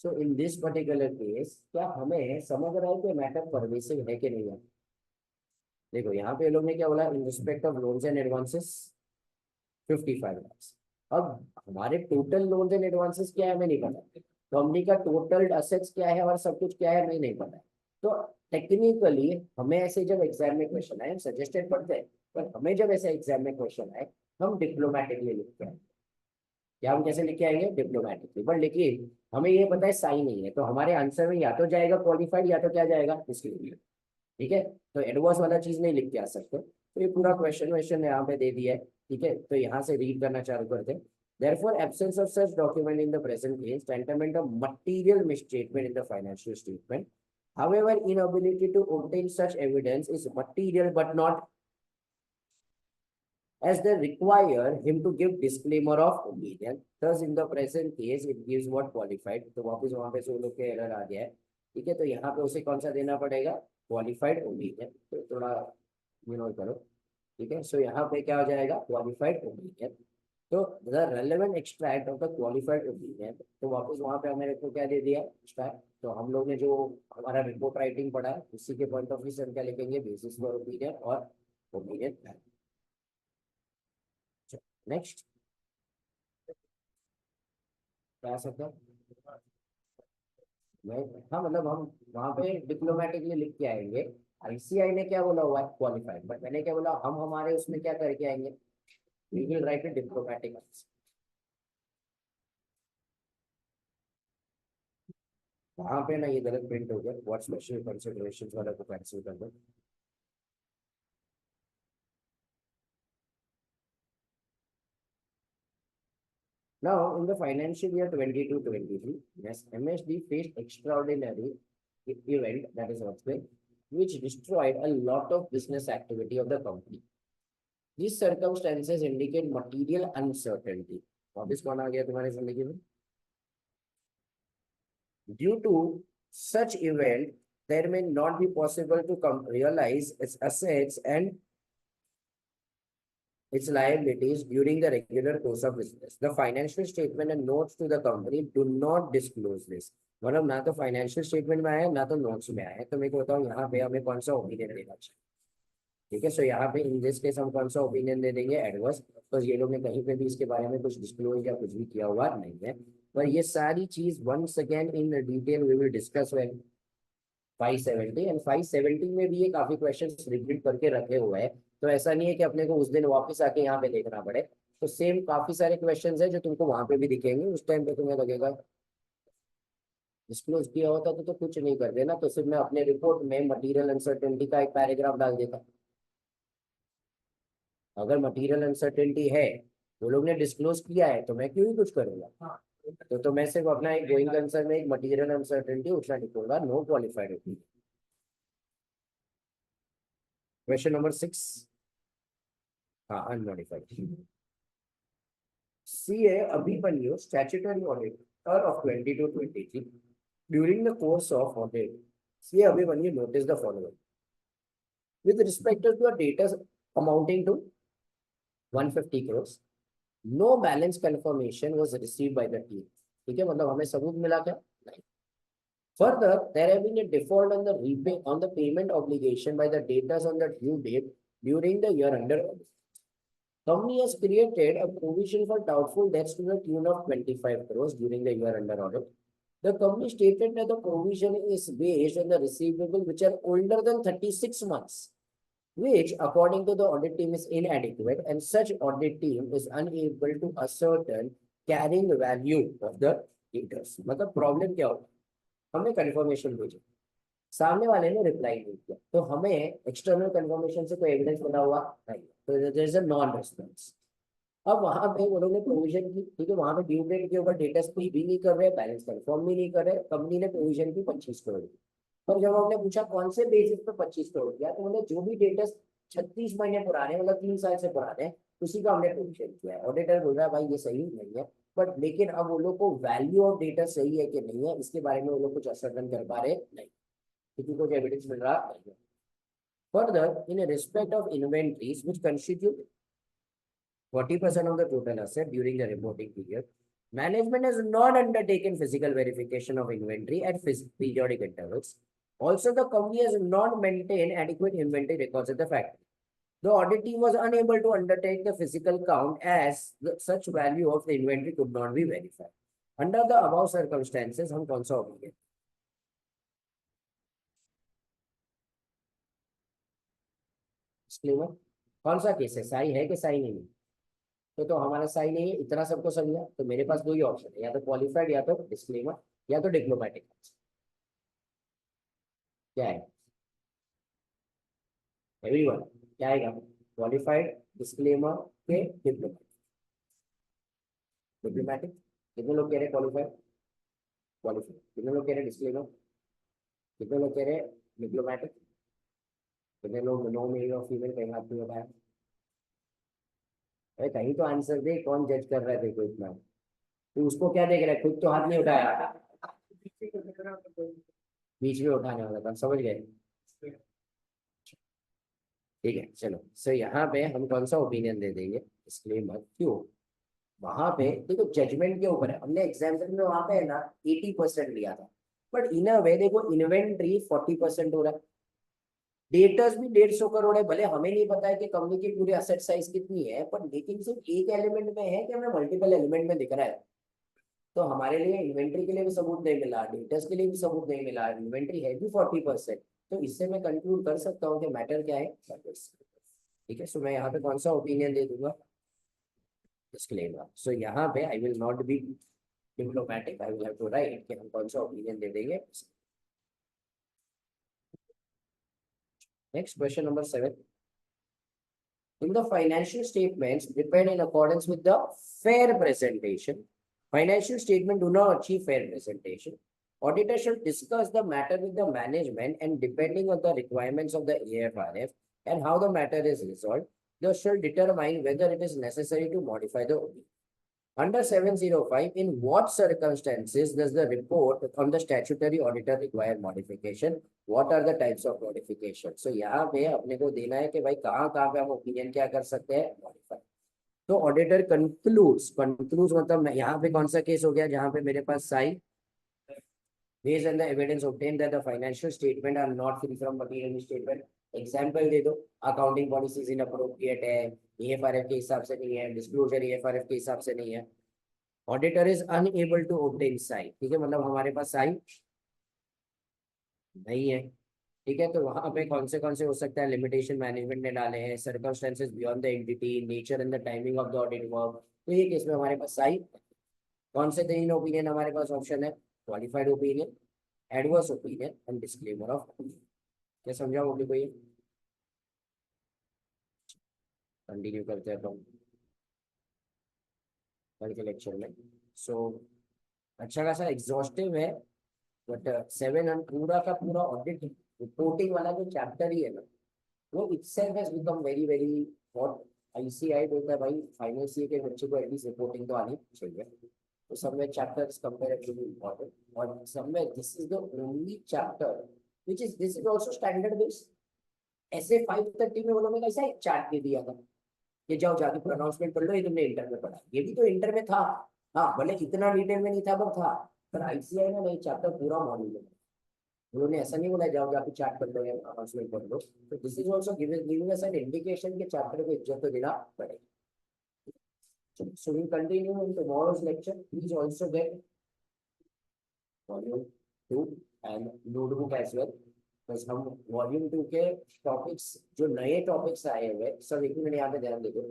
So in this particular case, क्या हमें समझ रहा है कि मैटर परवेसिव है कि नहीं है? देखो यहाँ पे लोग ने क्या बोला? In respect of loans and advances 55 lakhs. अब हमारे टोटल लोन्स एंड एडवांसेस क्या है हमें नहीं पता. कंपनी का टोटल असेट्स क्या है और सब कुछ क्या है हमें नहीं पता. तो टेक्निकली हमें ऐसे जब एग्जाम में क्वेश्चन आए, हम सजेस्टेड पढ़ते हैं, पर हमें जब ऐसे एग्जाम में क्वेश्चन आए, हम डिप्लोमेटिकली लिखते हैं। क्या हम कैसे लिख के आएंगे? डिप्लोमेटिकली। बट लेकिन हमें ये पता है साई नहीं है, तो हमारे आंसर में या तो जाएगा क्वालिफाइड या तो क्या जाएगा इसके लिए। ठीक है, तो एडवर्स वाला चीज नहीं लिख के आ सकते। तो ये पूरा क्वेश्चन यहाँ पे दे दिया है। ठीक है, तो यहाँ से रीड करना चालू करते हैं। Therefore, absence of such document in the present case, tantamount of material misstatement in the financial statement. However, inability to obtain such evidence is material but not, as they require him to give disclaimer of opinion. Thus, in the present case, it gives what qualified. तो वापस वहां पे से वो लोग के error आ गया है। ठीक है, तो यहाँ पे उसे कौन सा देना पड़ेगा? Qualified opinion. तो थोड़ा करो। ठीक है, सो यहाँ पे क्या हो जाएगा? Qualified opinion. तो the relevant extract of the qualified opinion, तो वापस वहां पे हमें को क्या दे दिया? एक्सट्रैक्ट। तो हम लोग ने जो हमारा रिपोर्ट राइटिंग पढ़ा है, उसी के पॉइंट ऑफ व्यू से हम क्या लिखेंगे? बेसिस फॉर ओपिनियन और ओपिनियन। नेक्स्ट क्या सकता? मैं, हाँ मतलब हम वहां पे डिप्लोमेटिकली लिख के आएंगे। आईसीआई ने क्या बोला हुआ है? क्वालिफाइड। बट मैंने क्या बोला? हम हमारे उसमें क्या करके आएंगे? We will write a diplomatic. वहां पे ना ये गलत प्रिंट हो गया। व्हाट स्पेशल कंसिडरेशंस वाला को कैंसिल कर दो। Now, in the financial year 22-23, yes, MSD faced extraordinary event, that is earthquake, which destroyed a lot of business activity of the company. These circumstances indicate material uncertainty. वापिस कौन आ गया तुम्हारी जिंदगी में? Due to such event, there may not be possible to realize its assets and its liabilities during the regular course of business. The financial statement and notes to the company do not disclose this. मतलब ना तो financial statement में आया ना तो notes में आया। तो मैं को बताऊँ यहाँ पे हमें कौन सा ओपिनियन देना चाहिए। ठीक है, सो यहाँ पे इन दिस केस हम कौन सा ओपिनियन दे देंगे? एडवर्स। तो ये लोग ने कहीं पे भी इसके बारे में कुछ डिस्क्लोज या कुछ भी किया हुआ नहीं है। पर ये सारी चीज once again in detail we will discuss when 570 and 570 में भी ये काफी क्वेश्चंस रिपीट करके रखे हुए हैं। तो ऐसा नहीं है कि अपने को उस दिन वापस आके यहाँ पे देखना पड़े। तो सेम काफी सारे क्वेश्चंस है जो तुमको वहां पे भी दिखेंगे। उस टाइम पे तुम्हें लगेगा डिस्क्लोज किया होता तो कुछ नहीं कर देना, तो सिर्फ मैं अपने रिपोर्ट में मटेरियल अनसर्टेनिटी का एक पैराग्राफ डाल देता। अगर मटेरियल अनसर्टेनिटी है, वो लोग ने डिस्क्लोज किया है, तो मैं क्यों ही कुछ करूंगा? तो मैं सिर्फ अपना एक गोइंग कंसर्न में एक मटेरियल अनसर्टेनिटी उतना लिखूंगा, नो क्वालिफाइड होती। क्वेश्चन नंबर 6, हाँ unmodified. CA Abhimanyu, statutory auditor of 22-23. During the course of audit, CA Abhimanyu noticed the following. With respect to the data amounting to 150 crores, no balance confirmation was received by the team. ठीक है, मतलब हमें सबूत मिला क्या? नहीं। Further, there have been a default on the payment obligation by the debtors on the due date during the year under audit. Company has created a provision for doubtful debts to the tune of 25 crores during the year under audit. The company stated that the provision is based on the receivable which are older than 36 months, which according to the audit team is inadequate, and such audit team is unable to ascertain carrying value of the debtors. मतलब problem क्या होता है? हमने confirmation भेजी, सामने वाले ने reply नहीं किया, तो हमें एक्सटर्नल कंफर्मेशन से कोई एविडेंस बना हुआ नहीं, तो there is a non response. अब वहां पे वो लोग ने प्रोविजन की, ठीक है, वहां पे ड्यू डेट के ऊपर डेटस पे भी नहीं कर रहे, बैलेंस कंफर्म भी नहीं कर रहे, कंपनी ने प्रोविजन की 25 करोड़। पर जब हमने पूछा कौन से बेसिस पे 25 करोड़ किया, तो बोले जो भी डेटस 36 महीने पुराने, मतलब 3 साल से पुराने, उसी का हमने प्रोविजन किया है। ऑडिटर बोल रहा है भाई ये सही नहीं है, बट लेकिन अब वो लोग को वैल्यू ऑफ डेटा सही है कि नहीं है, इसके बारे में वो लोग कुछ असरन कर पा रहे नहीं, किसी को एविडेंस मिल रहा नहीं है। Further, in respect of inventories which constitute 40% of the total asset during the reporting period, management has not undertaken physical verification of inventory at periodic intervals. Also, the company has not maintained adequate inventory records at the factory. The audit team was unable to undertake the physical count as such value of the inventory could not be verified. Under the above circumstances, हम कौन सा होंगे? Disclaimer कौन सा case है, साई है कि साई नहीं है? तो हमारा साई नहीं है, इतना सबको समझा। तो मेरे पास दो ही ऑप्शन है, या तो क्वालिफाइड या तो डिस्क्लेमर या तो डिप्लोमेटिक। क्या है एवरीवन, क्या आएगा? क्वालिफाइड, डिस्क्लेमर के डिप्लोमेटिक। डिप्लोमेटिक कितने लोग कह रहे हैं क्वालिफाइड? क्वालिफाइड कितने लोग कह रहे हैं डिस्क्लेमर? कितने लोग कह रहे हैं डिप्लोमेटिक? कितने लोग नो मेल और फीमेल कहीं हाथ नहीं उठाया? अरे कहीं तो आंसर दे, कौन जज कर रहा है देखो इतना? तू उसको क्या देख रहा है, खुद तो हाथ नहीं उठाया। बीच में उठाने वाला था, समझ गए? ठीक है चलो, सो यहाँ पे हम कौन सा ओपिनियन दे देंगे? डिस्क्लेमर। क्यों? वहां पे देखो जजमेंट के ऊपर है। हमने एग्जाम्पल में वहां पे है ना 80% लिया था, बट इन अ वे देखो इन्वेंट्री 40% हो रहा है, डेटर्स भी 150 करोड़ है। भले हमें नहीं पता है कि कंपनी की पूरी असेट साइज कितनी है, पर लेकिन सिर्फ एक एलिमेंट में है कि हमें मल्टीपल एलिमेंट में दिख रहा है। तो हमारे लिए इन्वेंट्री के लिए भी सबूत नहीं मिला, डेटर्स के लिए भी सबूत नहीं मिला, इन्वेंट्री है भी 40%। तो इससे मैं कंक्लूड कर सकता हूँ कि मैटर क्या है, ठीक है। सो मैं यहाँ पे कौन सा ओपिनियन दे दूंगा? डिस्क्लेमर। सो यहाँ पे I will not be diplomatic, I will have to write कि हम कौन सा ओपिनियन दे देंगे। Next question number 7। In the financial statements prepared in accordance with the fair presentation, financial statement do not achieve fair presentation. Auditor should discuss the matter with the management and depending on the requirements of the AFRF and how the matter is resolved, they shall determine whether it is necessary to modify the OD. Under 705, in what circumstances does the report on the statutory auditor require modification? What are the types of modification? So यहाँ पे अपने को देना है कि भाई कहाँ कहाँ पे हम ओपिनियन क्या कर सकते हैं, मॉडिफाई। तो ऑडिटर कंक्लूड्स मतलब यहाँ पे कौन सा केस हो गया जहाँ पे मेरे पास Sai based on the evidence obtained that the financial statement are not free from material misstatement। Example दे दो, अकाउंटिंग पॉलिसीज इनअप्रोप्रिएट है, एएफआरएफ के हिसाब से नहीं है, डिस्क्लोजर एएफआरएफ के हिसाब से नहीं है, auditor is unable to obtain sign. ठीक है, मतलब हमारे पास साइन नहीं है। ठीक है, तो वहां पे कौन से हो सकता है? लिमिटेशन मैनेजमेंट ने डाले हैं, circumstances beyond the entity, nature and the timing of the audit work. तो ये केस में हमारे पास साइन। कौन से तीन ओपिनियन हमारे पास ऑप्शन है? Qualified opinion, adverse opinion and disclaimer of. क्या समझाओगे कोई? कंटिन्यू करते हैं हम कल के लेक्चर में। सो अच्छा खासा एग्जॉस्टिव है, बट 7 पूरा का पूरा ऑडिट रिपोर्टिंग वाला जो चैप्टर ही है ना, वो itself has become very very hot। ICI बोलता है भाई फाइनल सीए के बच्चे को एटलीस्ट रिपोर्टिंग तो आनी चाहिए। तो सब में चैप्टर इज कंपैरेटिवली इंपॉर्टेंट, और सब में this is the only chapter which is this is also standard based. ऐसे 530 में उन्होंने कैसा एक चार्ट दे दिया था, ये जाओ जाके पूरा अनाउंसमेंट पढ़ लो, ये तुमने इंटर में पढ़ा। ये भी तो इंटर में था, हाँ भले इतना डिटेल में नहीं था पर था। पर ICI में नहीं, चैप्टर पूरा मॉड्यूल है। उन्होंने ऐसा नहीं बोला जाओ जाके चैट कर लो या अनाउंसमेंट कर लो। तो this is also giving us an indication के चैप्टर को इज्जत तो देना पड़ेगा। So we continue in tomorrow's lecture. Please also get volume 2 and notebook as well, बस हम वॉल्यूम 2 के टॉपिक्स जो नए टॉपिक्स आए हुए सब एक मिनट यहाँ पे ध्यान देखो।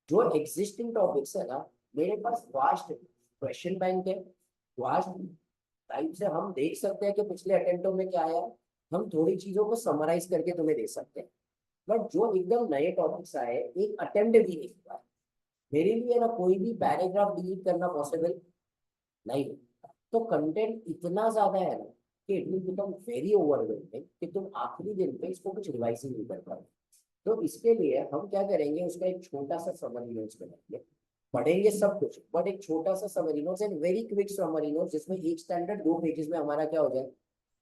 जो एग्जिस्टिंग टॉपिक्स है ना, मेरे पास वास्ट क्वेश्चन बैंक है, वास्ट टाइप से हम देख सकते हैं कि पिछले अटेम्प्टों में क्या आया। हम थोड़ी चीजों को समराइज करके तुम्हें दे सकते हैं, बट जो एकदम नए टॉपिक्स आए एक अटेम्प्ट भी नहीं हुआ है। मेरे लिए ना कोई भी पैराग्राफ डिलीट करना पॉसिबल नहीं है। तो कंटेंट इतना ज्यादा है ना कि it will become very overwhelming कि तुम आखिरी दिन पे इसको कुछ रिवाइज नहीं कर पाओगे। तो इसके लिए हम क्या करेंगे, उसका एक छोटा सा समरी नोट्स बनाएंगे। पढ़ेंगे सब कुछ, बट एक छोटा सा summary notes and very quick summary notes, जिसमें एक स्टैंडर्ड 2 पेजेस में हमारा क्या हो जाए,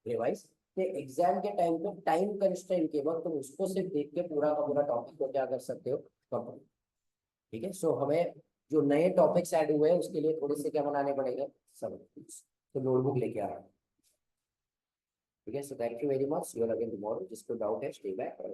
रिवाइज। कि एग्जाम के टाइम पे टाइम कंस्ट्रेंट के वक्त तुम उसको सिर्फ देख के पूरा का पूरा टॉपिक को क्या कर सकते हो, कवर। ठीक है, सो हमें जो नए टॉपिक्स ऐड हुए हैं उसके लिए थोड़े से क्या बनाने पड़ेंगे, सब। तो नोटबुक लेके आ रहा है। ठीक है, so thank you very much, see you again tomorrow. जिसको डाउट है स्टे बैक और